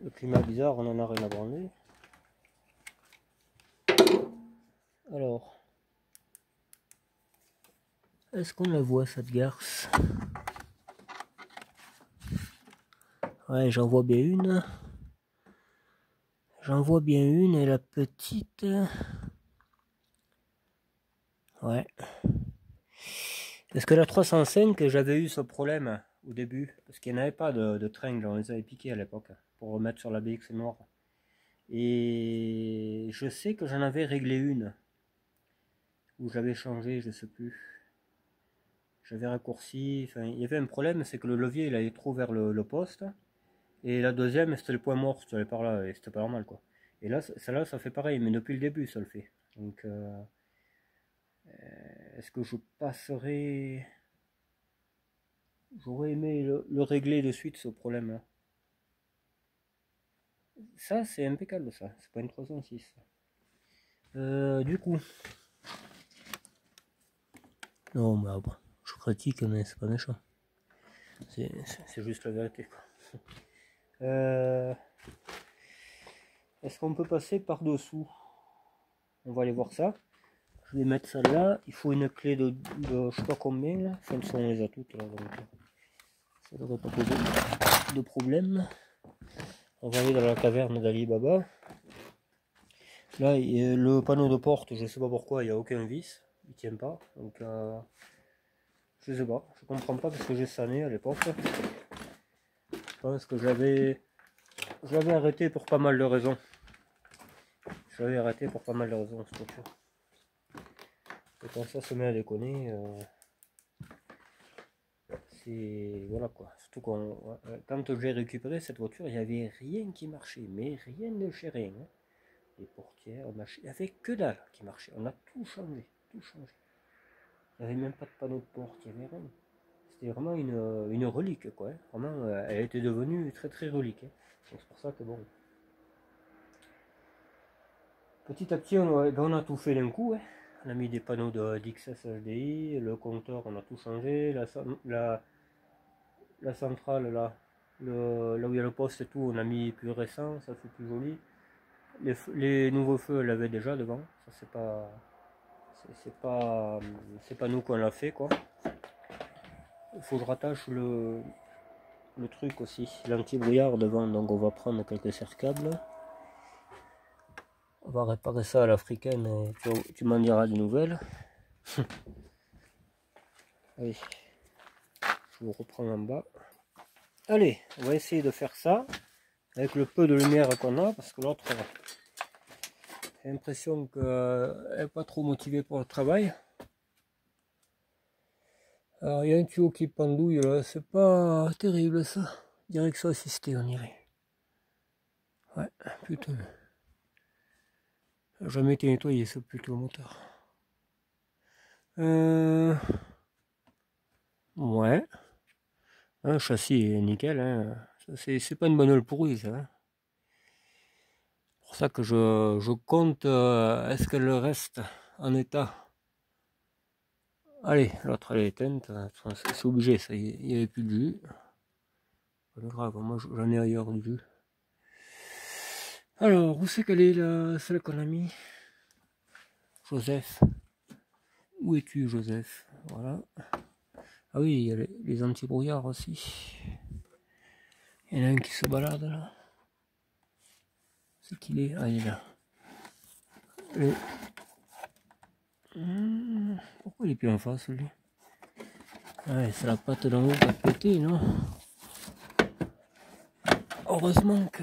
Le climat bizarre, on en a rien à branler. Alors, est-ce qu'on la voit, cette garce? Ouais, j'en vois bien une. J'en vois bien une, et la petite... Ouais. Est-ce que la 305, j'avais eu ce problème au début? Parce qu'il n'y en avait pas de tringle, on les avait piqués à l'époque, pour remettre sur la BX noire. Et je sais que j'en avais réglé une, où j'avais changé, je sais plus. J'avais raccourci, enfin, il y avait un problème, c'est que le levier, il allait trop vers le poste. Et la deuxième, c'était le point mort, tu allais par là, et c'était pas normal, quoi. Et là, celle-là, ça fait pareil, mais depuis le début, ça le fait. Donc, est-ce que je passerai... J'aurais aimé le régler de suite, ce problème-là. Ça, c'est impeccable, ça. C'est pas une 306. Du coup... Non, mais bon, je critique, mais c'est pas méchant. C'est juste la vérité, quoi. Est-ce qu'on peut passer par-dessous? On va aller voir ça. Je vais mettre ça là. Il faut une clé de je sais pas combien là. Enfin, on les a toutes là, donc ça devrait pas poser de problème. On va aller dans la caverne d'Ali Baba. Là, le panneau de porte, je sais pas pourquoi, il n'y a aucun vis. Il tient pas. Donc, je sais pas. Je comprends pas parce que j'ai sané à l'époque. Je pense que je l'avais arrêté pour pas mal de raisons. Je l'avais arrêté pour pas mal de raisons, cette voiture. Et quand ça se met à déconner, c'est... Voilà quoi. Surtout quand j'ai récupéré cette voiture, il n'y avait rien qui marchait. Mais rien de chez rien. Hein. Les portières, machin. Il n'y avait que dalle qui marchait. On a tout changé. Tout changé. Il n'y avait même pas de panneau de porte. Il n'y avait rien. C'était vraiment une relique quoi. Hein. Vraiment, elle était devenue très très relique. Hein. Donc c'est pour ça que bon... Petit à petit, on a tout fait d'un coup. Hein. On a mis des panneaux d'XS HDI, le compteur, on a tout changé, la centrale là, là où il y a le poste et tout, on a mis plus récent, ça fait plus joli. Les nouveaux feux, elle avait déjà devant, ça c'est pas nous qu'on l'a fait quoi. Il faut que je rattache le truc aussi, l'anti-brouillard devant, donc on va prendre quelques serre-câbles. On va réparer ça à l'africaine et tu m'en diras des nouvelles. Allez, je vous reprends en bas. Allez, on va essayer de faire ça avec le peu de lumière qu'on a parce que l'autre, j'ai l'impression qu'elle n'est pas trop motivée pour le travail. Alors il y a un tuyau qui pendouille là, c'est pas terrible ça. Direction assistée on irait. Ouais, putain. Jamais été nettoyé ce putain moteur. Ouais. Un châssis est nickel, hein. C'est pas une bagnole pourrie ça. Hein. C'est pour ça que je compte est-ce qu'elle reste en état. Allez, l'autre elle est éteinte, c'est obligé ça, il n'y avait plus de jus. Pas grave, moi j'en ai ailleurs du jus. Alors, où c'est qu'elle est celle qu'on a mis? Joseph. Où es-tu Joseph? Voilà. Ah oui, il y a les anti-brouillards aussi. Il y en a un qui se balade là. C'est qu'il est? Ah, il est là. Pourquoi il est plus en face lui? Ouais, c'est la patte d'en haut qui a pété, non? heureusement que...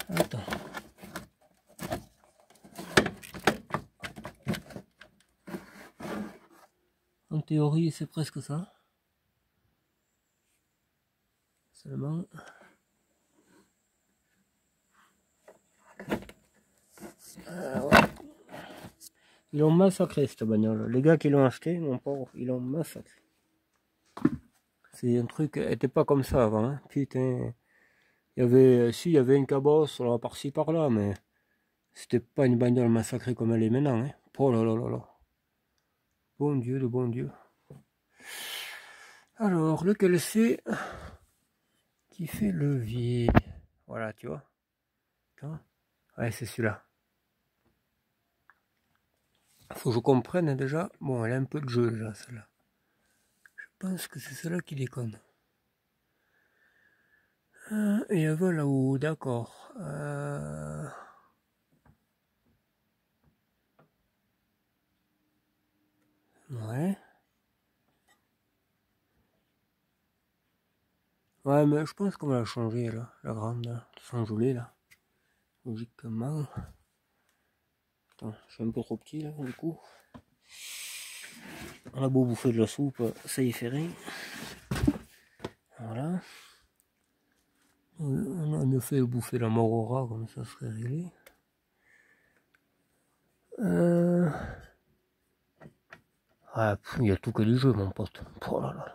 Attends. En théorie, c'est presque ça. Seulement... ouais. Ils l'ont massacré cette bagnole. Les gars qui l'ont acheté, mon pauvre, ils l'ont massacré. C'est un truc, elle était pas comme ça avant. Hein. Putain, il y avait, si, il y avait une cabosse là, par-ci par-là, mais c'était pas une bagnole massacrée comme elle est maintenant. Hein. Oh là là là là. Bon Dieu, le bon Dieu. Alors, lequel c'est qui fait levier? Voilà, tu vois. Attends. Ouais, c'est celui-là. Faut que je comprenne déjà. Bon, elle a un peu de jeu déjà, celle-là. Je pense que c'est celle-là qui déconne. Et elle va là-haut, d'accord. Ouais. Ouais, mais je pense qu'on va la changer là, la grande, là. Sans jouer là. Logiquement. Attends, je suis un peu trop petit là, du coup. On a beau bouffer de la soupe, ça y fait rien. Voilà. On a mieux fait bouffer la morora, comme ça serait réglé. Ah, il y a tout que du jeu, mon pote. Oh là là.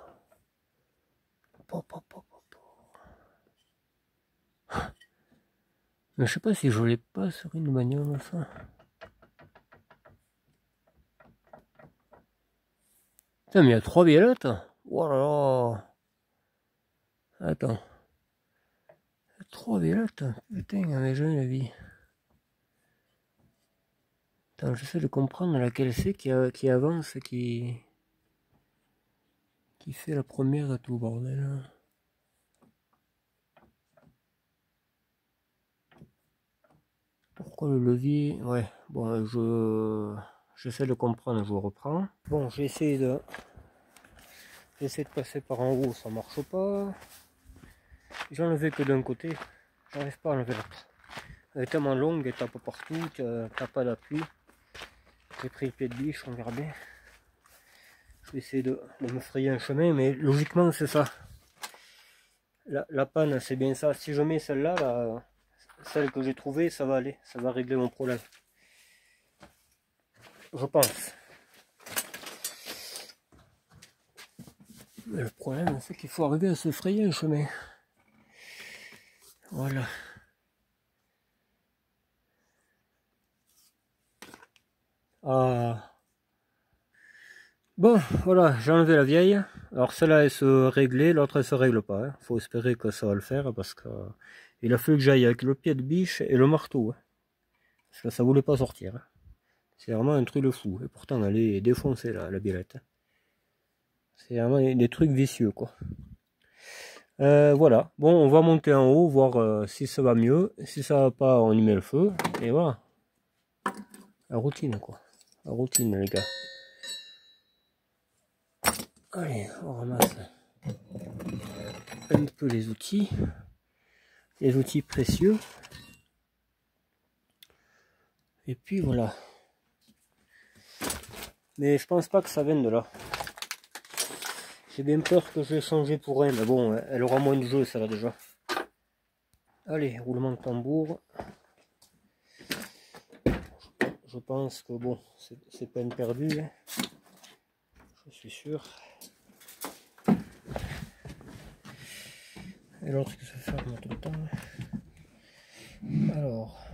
Mais je sais pas si je l'ai pas sur une bagnole, ça. Putain, mais il y a 3 violettes. Oh là là. Attends. 3 violettes. Putain, mais jamais la vie. Attends, j'essaie de comprendre laquelle c'est qui avance, qui fait la première et tout, bordel. Pourquoi le levier? Ouais, bon, j'essaie de comprendre, je vous reprends. Bon, j'essaie de passer par en haut, ça marche pas. J'ai enlevé que d'un côté, j'arrive pas à enlever l'autre. Elle est tellement longue, elle tape partout, t'as pas d'appui. J'ai pris le pied de biche, on verra bien. Je vais essayer de me frayer un chemin, mais logiquement c'est ça. La panne, c'est bien ça. Si je mets celle-là, celle que j'ai trouvée, ça va aller, ça va régler mon problème. Je pense. Mais le problème, c'est qu'il faut arriver à se frayer un chemin. Voilà. Ah. Bon, voilà, j'ai enlevé la vieille. Alors celle-là, elle se réglait, l'autre, elle se règle pas. Hein. Faut espérer que ça va le faire, parce que il a fallu que j'aille avec le pied de biche et le marteau. Hein. Parce que ça voulait pas sortir. Hein. C'est vraiment un truc de fou. Et pourtant, elle est défoncée, la biellette. Hein. C'est vraiment des trucs vicieux, quoi. Voilà. Bon, on va monter en haut, voir si ça va mieux. Si ça va pas, on y met le feu. Et voilà. La routine, quoi. La routine, les gars. Allez, on ramasse un peu les outils précieux. Et puis voilà. Mais je pense pas que ça vienne de là. J'ai bien peur que je vais changer pour rien. Mais bon, elle aura moins de jeu, ça va déjà. Allez, roulement de tambour. Je pense que bon, c'est peine perdue. Hein. Je suis sûr. Et l'autre qui se ferme tout le temps. Alors.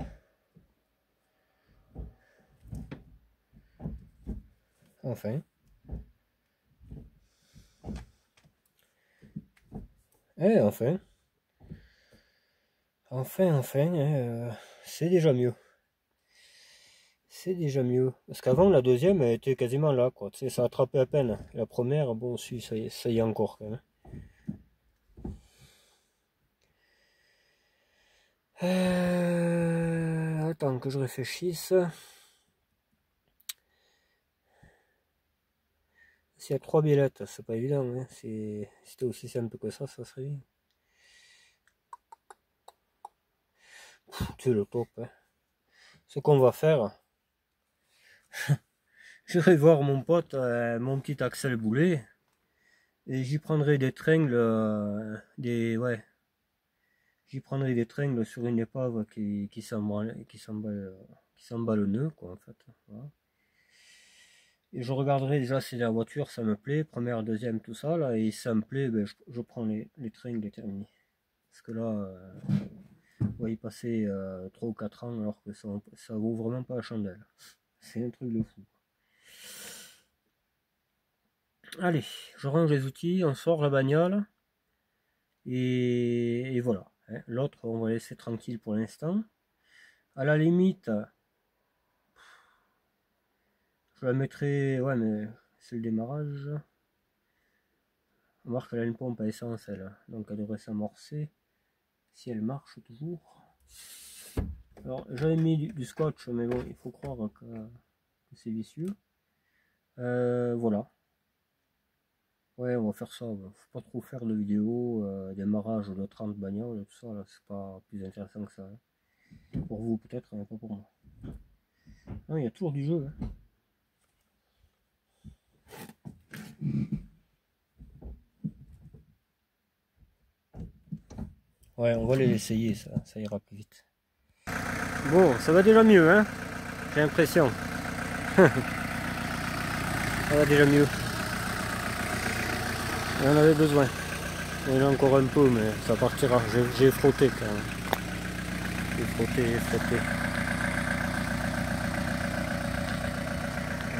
Enfin. Eh, enfin. Enfin, c'est déjà mieux. C'est déjà mieux. Parce qu'avant, la deuxième, elle était quasiment là, quoi. Tu sais, ça attrapait à peine. La première, bon, si, ça y est encore, quand même. Attends que je réfléchisse. S'il y a 3 billettes, c'est pas évident. Hein. Si c'était aussi simple que ça serait bien. C'est le top. Hein. Ce qu'on va faire, je vais voir mon pote, mon petit Axel Boulet, et j'y prendrai des tringles, j'y prendrai des tringles sur une épave qui s'emballe le nœud, quoi, en fait. Voilà. Et je regarderai déjà si la voiture ça me plaît, première, deuxième, tout ça, là, et si ça me plaît, ben, je prends les tringles et terminé. Parce que là, on va y passer 3 ou 4 ans alors que ça vaut vraiment pas la chandelle. C'est un truc de fou. Allez, je range les outils, on sort la bagnole. Et voilà. Hein. L'autre, on va laisser tranquille pour l'instant. À la limite, je la mettrai. Ouais, mais c'est le démarrage. On remarque qu'elle a une pompe à essence, elle. Donc elle devrait s'amorcer. Si elle marche toujours. Alors, j'avais mis du scotch, mais bon, il faut croire que c'est vicieux. Voilà. Ouais, on va faire ça. Faut pas trop faire de vidéos, démarrage de 30 bagnoles, tout ça, là, c'est pas plus intéressant que ça. Hein. Pour vous, peut-être, mais pas pour moi. Non, il y a toujours du jeu. Hein. Ouais, on va les essayer, ça ira plus vite. Bon, ça va déjà mieux, hein. J'ai l'impression. Ça va déjà mieux. On en avait besoin. Il y en a encore un peu, mais ça partira. J'ai frotté quand même. J'ai frotté.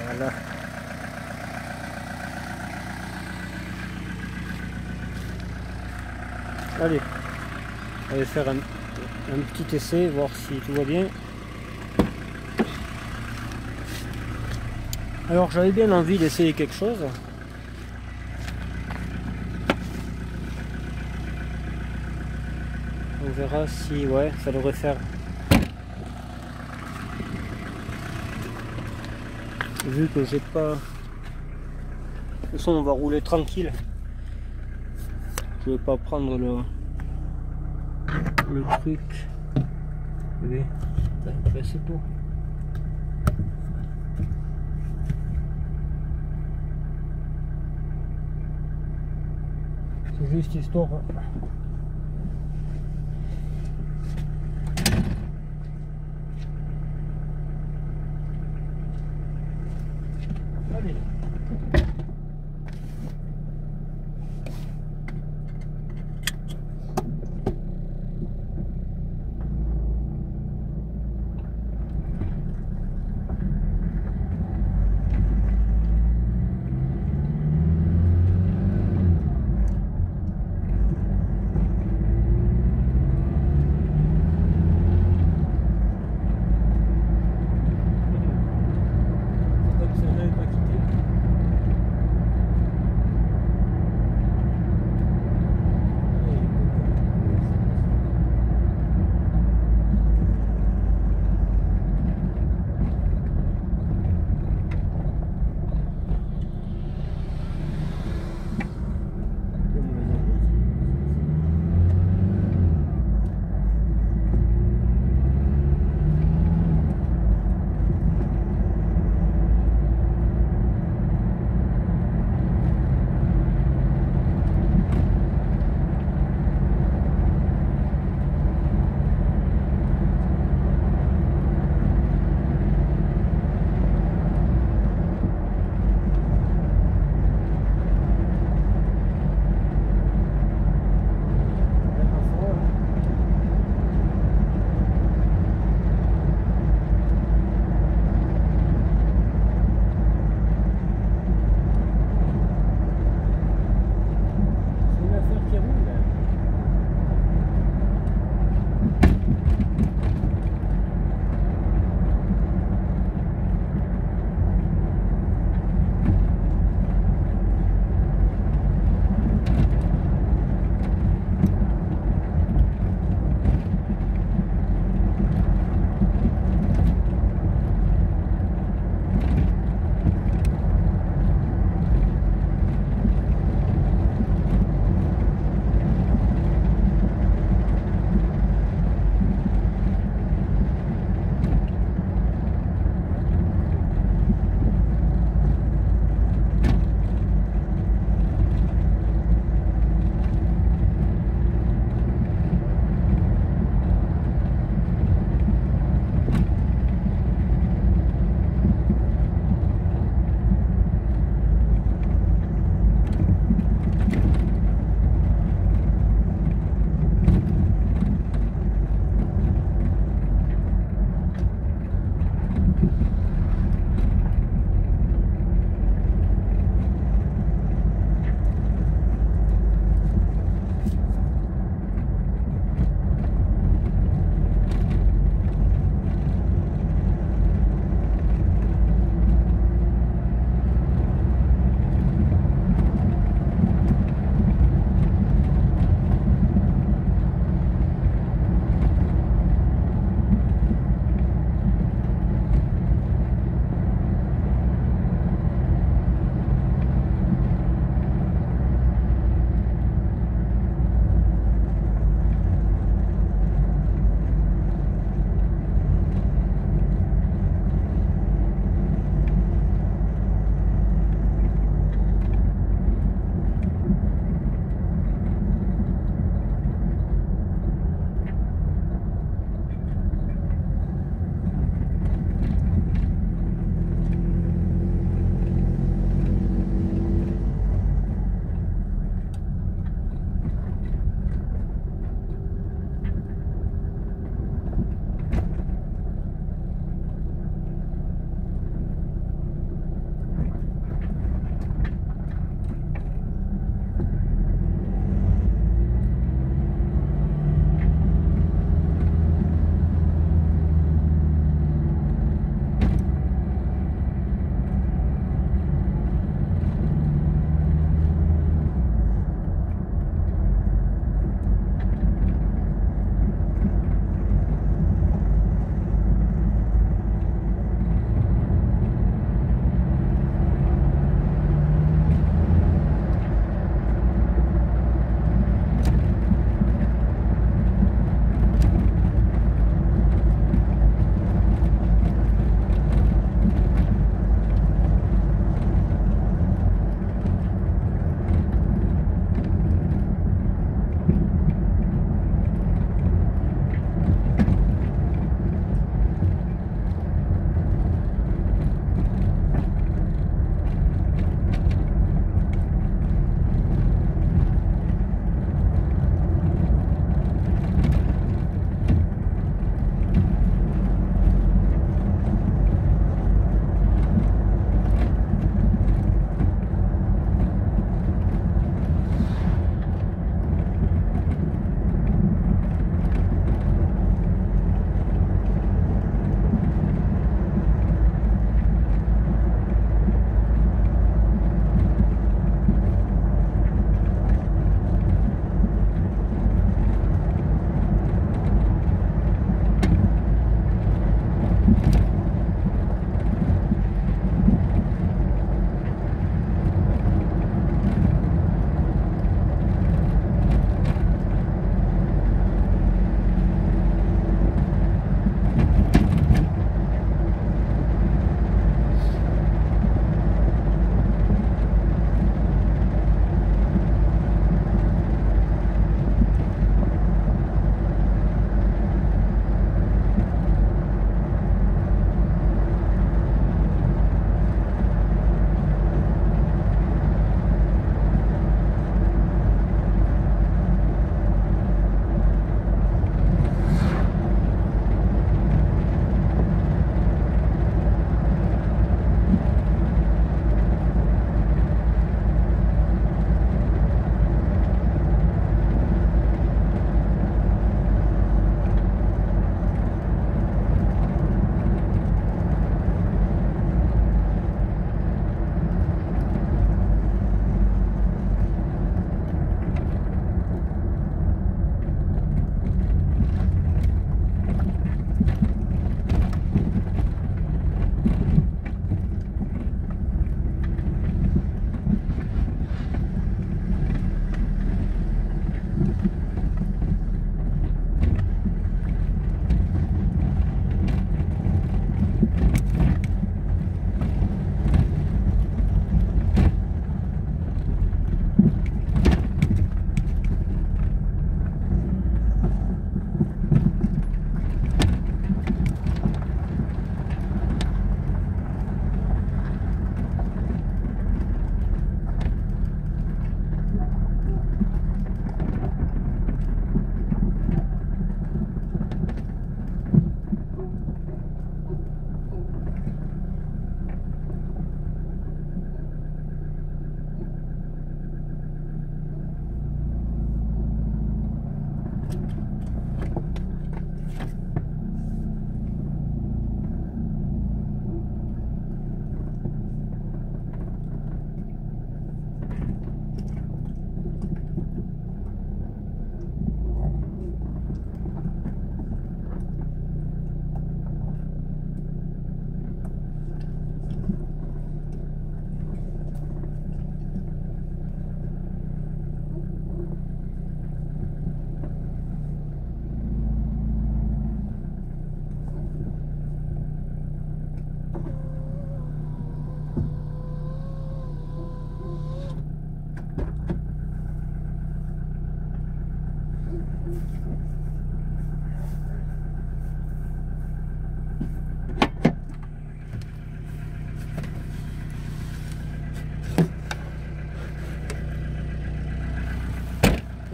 Voilà. Allez, on va faire un petit essai, voir si tout va bien. Alors j'avais bien envie d'essayer quelque chose. On verra si, ouais, ça devrait faire. Vu que j'ai pas... De toute façon on va rouler tranquille. Je vais pas prendre le truc. Allez, c'est tout. C'est juste histoire. Allez.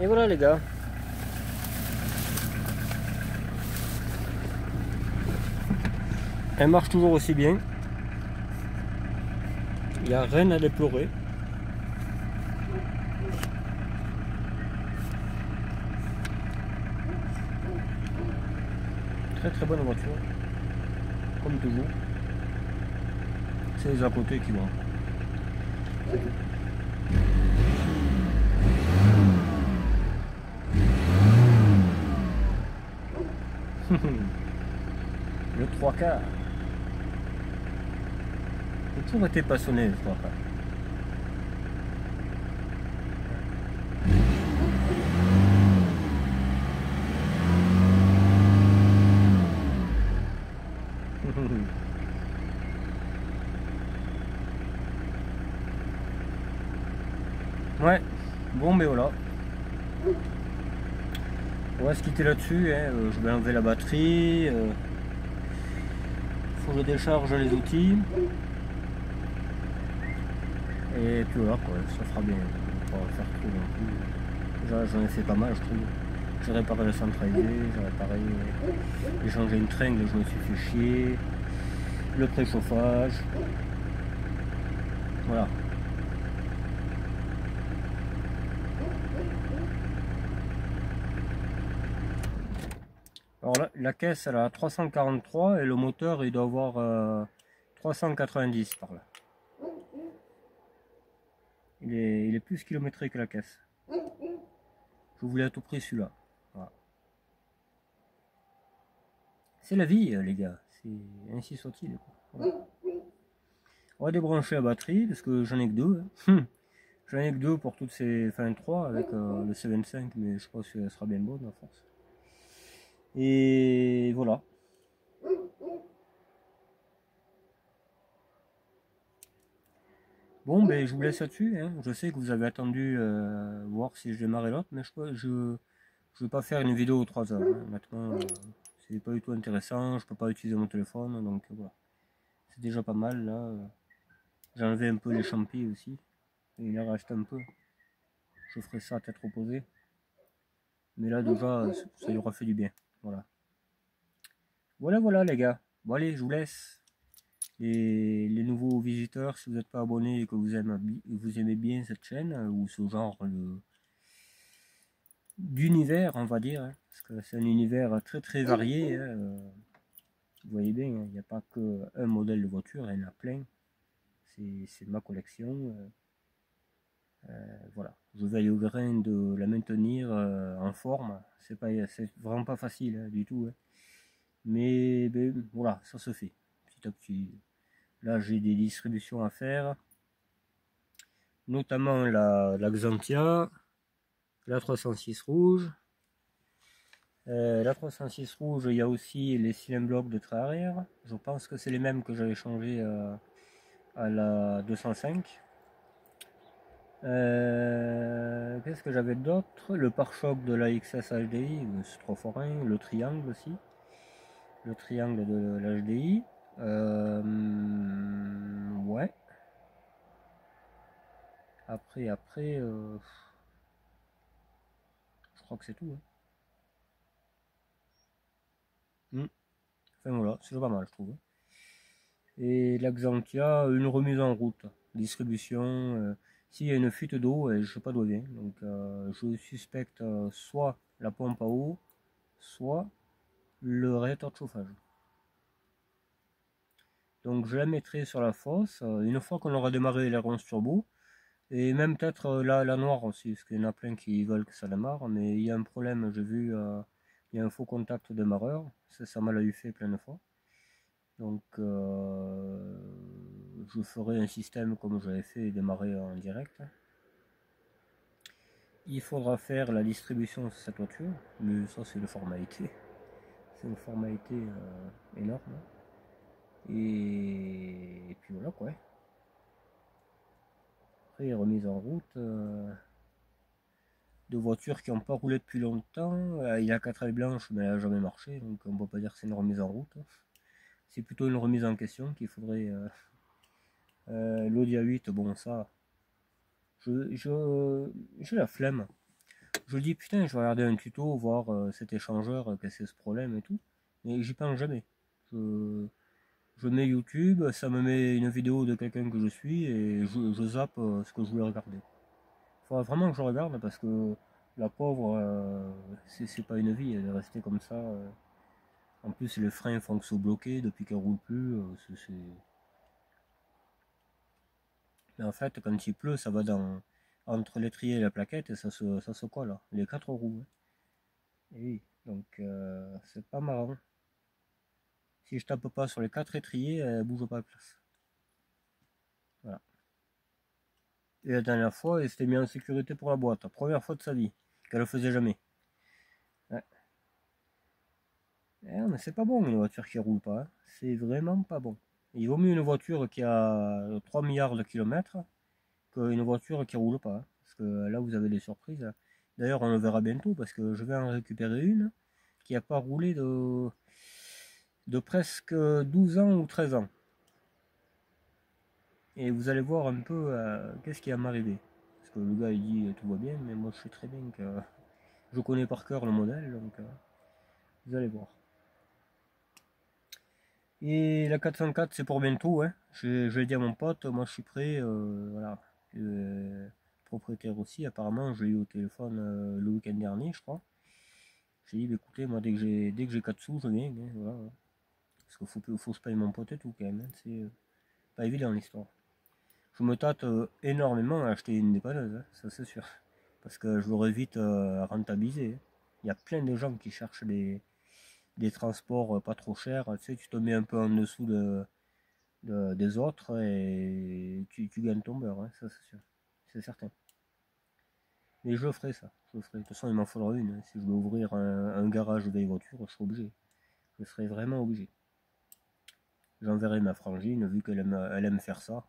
Et voilà les gars. Elle marche toujours aussi bien. Il n'y a rien à déplorer. Très très bonne voiture. Comme toujours. C'est les à côté qui vont. C'est tout. Le 3/4. J'ai toujours été passionné du 3/4. Ouais, bon mais voilà. On va se quitter là-dessus, hein. Je vais enlever la batterie. Faut que je décharge les outils. Et puis voilà quoi, ça fera bien. On va faire tout non plus. Déjà j'en ai fait pas mal je trouve. J'ai réparé le centralisé, j'ai réparé. J'ai changé une tringle, je me suis fait chier. Le préchauffage. Voilà. Alors là, la caisse elle a 343 et le moteur il doit avoir 390 par là. Il est plus kilométré que la caisse. Je voulais à tout prix celui-là. Voilà. C'est la vie les gars, c'est ainsi soit-il. Voilà. On va débrancher la batterie parce que j'en ai que deux. Hein. J'en ai que deux pour toutes ces. Enfin 3 avec le C25, mais je pense qu'elle sera bien bonne à force. Et voilà. Bon, ben je vous laisse là-dessus. Hein. Je sais que vous avez attendu voir si je démarrais l'autre, mais je vais pas faire une vidéo 3 heures. Hein. Maintenant, c'est pas du tout intéressant. Je peux pas utiliser mon téléphone, donc voilà. C'est déjà pas mal là. J'ai enlevé un peu les champis aussi. Et il en reste un peu. Je ferai ça à tête reposée. Mais là déjà, ça lui aura fait du bien. Voilà. Voilà les gars. Bon allez, je vous laisse. Et les nouveaux visiteurs, si vous n'êtes pas abonné et que vous aimez bien cette chaîne, ou ce genre d'univers, on va dire, hein, parce que c'est un univers très très varié. Hein, vous voyez bien, il n'y a pas qu'un modèle de voiture, il y en a plein. C'est ma collection. Voilà, je veille au grain de la maintenir en forme. C'est vraiment pas facile hein, du tout. Hein. Mais voilà, ça se fait petit à petit. Là, j'ai des distributions à faire, notamment la Xantia, la 306 rouge. La 306 rouge, il y a aussi les cylindres blocs de trait arrière. Je pense que c'est les mêmes que j'avais changé à la 205. Qu'est-ce que j'avais d'autre? Le pare-choc de la XS HDI, c'est 3x1, le triangle aussi. Le triangle de la HDI. Ouais. Après, je crois que c'est tout. Hein. Enfin voilà, c'est pas mal, je trouve. Et la Xantia, une remise en route. Distribution. S'il y a une fuite d'eau, je ne sais pas d'où elle vient. Donc je suspecte soit la pompe à eau, soit le radiateur de chauffage. Donc je la mettrai sur la fosse une fois qu'on aura démarré les ronces turbo. Et même peut-être la noire aussi, parce qu'il y en a plein qui veulent que ça démarre. Mais il y a un problème, j'ai vu, il y a un faux contact démarreur. Ça m'a eu fait plein de fois. Donc je ferai un système comme j'avais fait démarrer en direct. Il faudra faire la distribution de cette voiture, mais ça c'est une formalité. C'est une formalité énorme. Et puis voilà quoi. Après remise en route de voitures qui n'ont pas roulé depuis longtemps. Il y a 4 ailes blanches mais elle n'a jamais marché, donc on ne peut pas dire que c'est une remise en route. C'est plutôt une remise en question qu'il faudrait. L'Audi A8, bon ça, j'ai la flemme. Je dis putain, je vais regarder un tuto, voir cet échangeur, qu'est-ce que c'est ce problème et tout. Mais j'y pense jamais. Je mets YouTube, ça me met une vidéo de quelqu'un que je suis et je zappe ce que je voulais regarder. Il faudra vraiment que je regarde parce que la pauvre, c'est pas une vie, elle est restée comme ça. En plus, les freins font que sont bloqués depuis qu'elle roule plus. Mais en fait, quand il pleut, ça va entre l'étrier et la plaquette et ça se colle, là, les quatre roues. Hein. Et oui, donc c'est pas marrant. Si je tape pas sur les quatre étriers, elle bouge pas de place. Voilà. Et la dernière fois, elle s'était mis en sécurité pour la boîte. La première fois de sa vie, qu'elle le faisait jamais. Ouais. Mais c'est pas bon une voiture qui roule pas. Hein. C'est vraiment pas bon. Il vaut mieux une voiture qui a 3 milliards de kilomètres qu'une voiture qui roule pas. Hein. Parce que là, vous avez des surprises. D'ailleurs, on le verra bientôt parce que je vais en récupérer une qui n'a pas roulé de presque 12 ans ou 13 ans. Et vous allez voir un peu qu'est-ce qui va m'arriver. Parce que le gars il dit tout va bien, mais moi je sais très bien que je connais par cœur le modèle, donc vous allez voir. Et la 404 c'est pour bientôt, hein. Je l'ai dit à mon pote, moi je suis prêt, voilà. Propriétaire aussi, apparemment je l'ai eu au téléphone le week-end dernier je crois. J'ai dit bah, écoutez moi dès que j'ai 4 sous je viens, hein, voilà. Parce qu'il faut que je paye mon pote et tout quand même, hein. C'est pas évident l'histoire. Je me tâte énormément à acheter une dépanneuse, hein, ça c'est sûr. Parce que je voudrais vite rentabiliser. Hein. Il y a plein de gens qui cherchent des transports pas trop chers. Tu sais, tu te mets un peu en dessous des autres et tu gagnes ton beurre, hein, ça c'est sûr. C'est certain. Mais je ferai ça. Je ferai. De toute façon, il m'en faudra une. Hein. Si je veux ouvrir un garage de vieilles voitures, je serai obligé. Je serai vraiment obligé. J'enverrai ma frangine, vu qu'elle aime faire ça.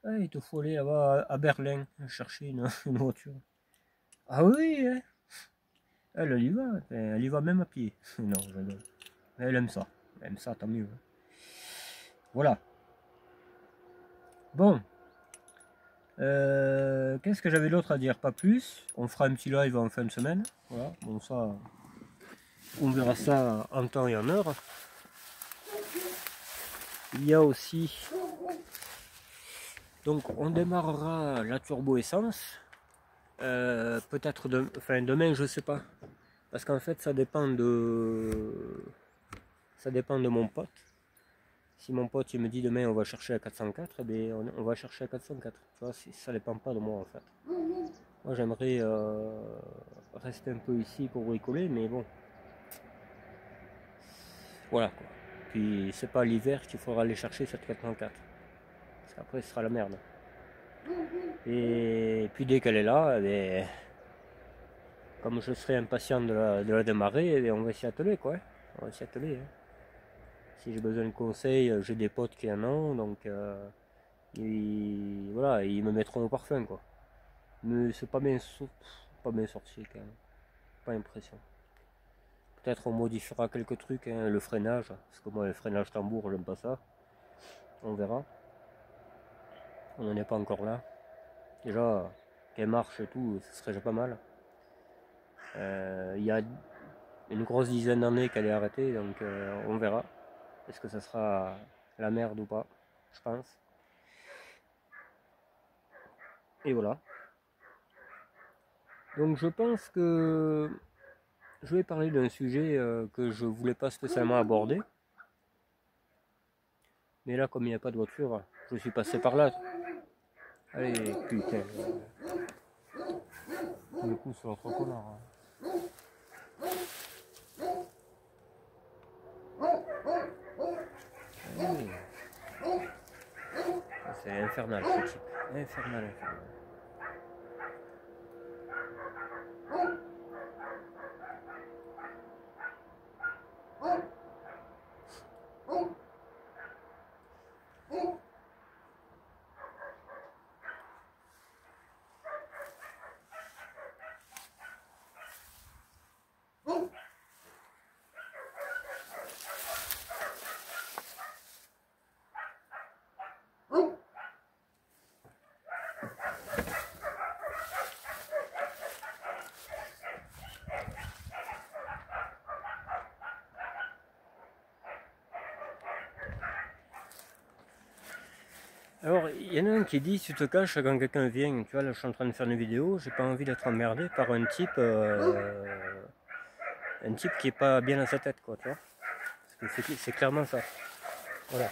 Ah, il te faut aller là-bas à Berlin chercher une voiture. Ah oui, hein. Elle y va même à pied. Non, j'adore. Elle aime ça. Elle aime ça, tant mieux. Hein. Voilà. Bon. Qu'est-ce que j'avais d'autre à dire? Pas plus. On fera un petit live en fin de semaine. Voilà. Bon, ça, on verra ça en temps et en heure. Il y a aussi. Donc, on démarrera la turbo essence. Peut-être demain, je sais pas. Parce qu'en fait, ça dépend de mon pote. Si mon pote il me dit demain on va chercher à 404, eh bien, on va chercher à 404. Tu vois, ça dépend pas de moi en fait. Moi j'aimerais rester un peu ici pour bricoler, mais bon. Voilà quoi. Puis c'est pas l'hiver qu'il faudra aller chercher cette 404. Parce qu'après ce sera la merde. Et puis dès qu'elle est là, eh bien, comme je serai impatient de la démarrer, eh bien, on va s'y atteler quoi. On va s'y atteler. Hein. Si j'ai besoin de conseils, j'ai des potes qui en ont, donc voilà, ils me mettront au parfum quoi. Mais c'est pas bien sorti quand même. Pas l'impression. Peut-être on modifiera quelques trucs, hein, le freinage, parce que moi le freinage tambour j'aime pas ça. On verra. On n'en est pas encore là. Déjà, qu'elle marche et tout, ce serait déjà pas mal. Il y a une grosse dizaine d'années qu'elle est arrêtée, donc on verra. Est-ce que ça sera la merde ou pas, je pense. Et voilà. Donc je pense que je vais parler d'un sujet que je voulais pas spécialement aborder. Mais là, comme il n'y a pas de voiture, je suis passé par là. Allez, putain. Du coup, c'est l'autre connard. Allez. C'est infernal ce type. Infernal, infernal. Alors, il y en a un qui dit, tu te caches quand quelqu'un vient, tu vois, là je suis en train de faire une vidéo, j'ai pas envie d'être emmerdé par un type qui est pas bien dans sa tête, quoi, tu vois. Parce que c'est clairement ça. Voilà.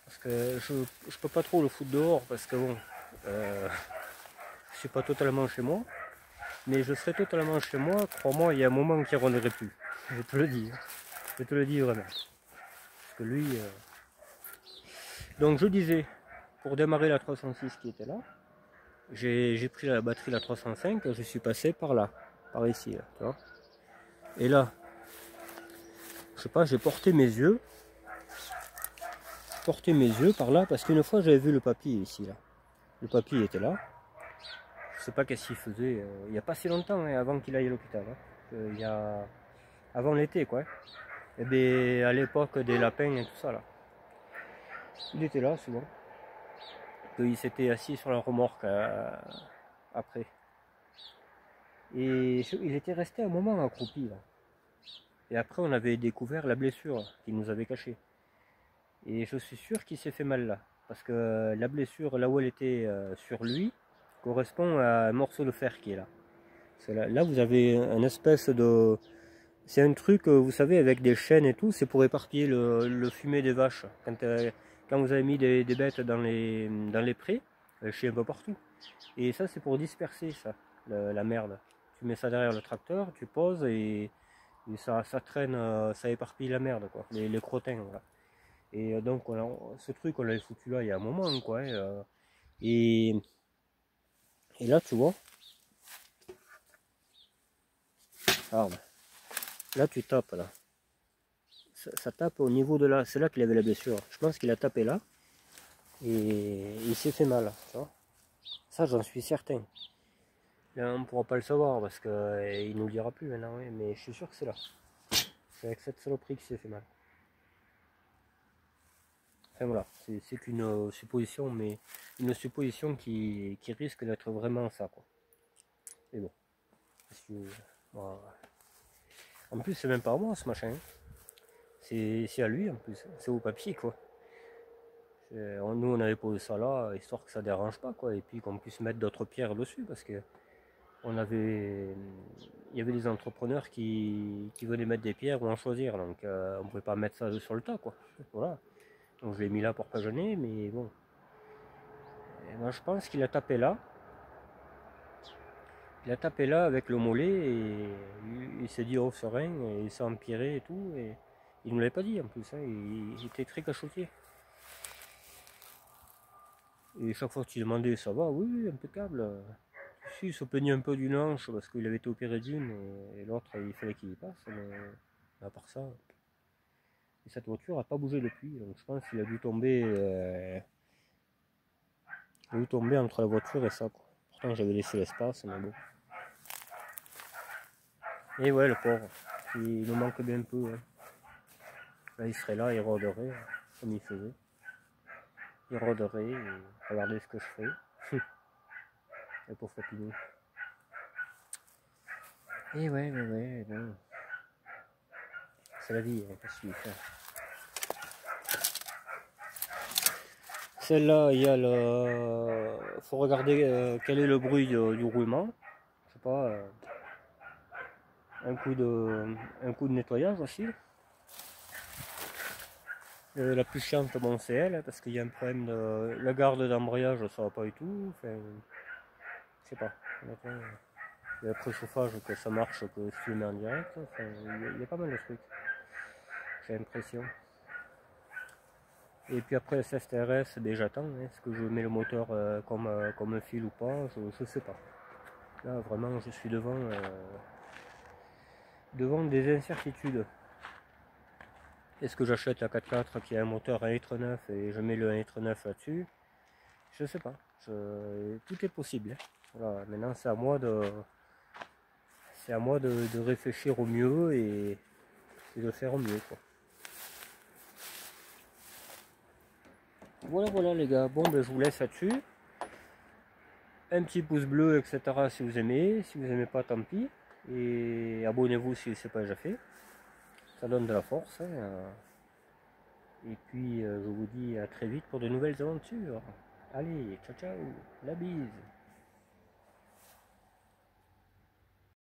Parce que je peux pas trop le foutre dehors, parce que bon, je suis pas totalement chez moi, mais je serai totalement chez moi, crois-moi, il y a un moment qui ne rendrait plus. Je te le dis, hein. Je te le dis vraiment. Parce que lui... Donc je disais, pour démarrer la 306 qui était là, j'ai pris la batterie la 305 et je suis passé par là, par ici, là, tu vois. Et là, je sais pas, j'ai porté mes yeux par là, parce qu'une fois j'avais vu le papy ici, là. Le papy était là. Je sais pas qu'est-ce qu'il faisait, il n'y a pas si longtemps, hein, avant qu'il aille à l'hôpital. Hein. Il y a... Avant l'été, quoi. Et bien, à l'époque des lapins et tout ça, là. Il était là, souvent. Il s'était assis sur la remorque après. Et il était resté un moment accroupi, là. Et après, on avait découvert la blessure qu'il nous avait cachée. Et je suis sûr qu'il s'est fait mal là. Parce que la blessure, là où elle était sur lui, correspond à un morceau de fer qui est là. Là, vous avez une espèce de... C'est un truc, vous savez, avec des chaînes et tout, c'est pour éparpiller le fumier des vaches. Quand vous avez mis des bêtes dans les prés, elles chient un peu partout. Et ça, c'est pour disperser ça, la merde. Tu mets ça derrière le tracteur, tu poses et ça traîne, ça éparpille la merde, quoi, les crottins. Voilà. Et donc, ce truc, on l'avait foutu là il y a un moment, quoi. Et, et là, tu vois, regarde, là, tu tapes, là. Ça tape au niveau de là, c'est là qu'il avait la blessure. Je pense qu'il a tapé là et il s'est fait mal, tu vois. Ça, j'en suis certain. Là, on ne pourra pas le savoir parce qu'il nous le dira plus maintenant, ouais, mais je suis sûr que c'est là. C'est avec cette saloperie qu'il s'est fait mal. Enfin voilà, c'est qu'une supposition, mais une supposition qui risque d'être vraiment ça, quoi. Mais bon, voilà. En plus, c'est même pas à moi ce machin. C'est à lui en plus, c'est au papier, quoi. Nous, on avait posé ça là, histoire que ça dérange pas, quoi, et puis qu'on puisse mettre d'autres pierres dessus, parce que il y avait des entrepreneurs qui venaient mettre des pierres ou en choisir, donc on pouvait pas mettre ça sur le tas, quoi. Voilà. Donc je l'ai mis là pour pas gêner, mais bon. Et moi, je pense qu'il a tapé là. Il a tapé là avec le mollet et il s'est dit oh serein et il s'est empiré et tout. Et il ne nous l'avait pas dit en plus, hein, il était très cachotier. Et chaque fois que tu demandais ça va, oui, impeccable. Si, il se plaignait un peu d'une hanche parce qu'il avait été opéré d'une et l'autre il fallait qu'il y passe, mais à part ça. Et cette voiture n'a pas bougé depuis, donc je pense qu'il a dû tomber entre la voiture et ça, quoi. Pourtant j'avais laissé l'espace, mais bon. Et ouais, le pauvre, il nous manque bien peu. Hein. Là, il serait là, il rôderait, comme il faisait. Il rôderait, et regardez ce que je fais. Le pauvre papinou. Et ouais, bon. C'est la vie, hein, qu'est-ce que tu veux faire. Celle-là, il y a le... faut regarder quel est le bruit du roulement. Je sais pas, un coup de nettoyage aussi. La plus chiante, bon, c'est elle, parce qu'il y a un problème de... La garde d'embrayage, ça va pas du tout. Enfin, je sais pas. Il y a le préchauffage que ça marche, que si tu le mets en direct. Enfin, il y a pas mal de trucs. J'ai l'impression. Et puis après, SSTRS, ben, j'attends. Hein. Est-ce que je mets le moteur comme un fil ou pas? Je sais pas. Là, vraiment, je suis devant des incertitudes. Est-ce que j'achète la 4x4 qui a un moteur 1,9 litre et je mets le 1,9 litre là-dessus? Je sais pas. Tout est possible. Hein. Voilà. Maintenant, c'est à moi de réfléchir au mieux et de faire au mieux, quoi. Voilà les gars. Bon, ben, je vous laisse là-dessus. Un petit pouce bleu, etc. si vous aimez. Si vous n'aimez pas, tant pis. Et abonnez-vous si ce n'est pas déjà fait. Ça donne de la force. Hein. Et puis je vous dis à très vite pour de nouvelles aventures. Allez, ciao ciao, la bise.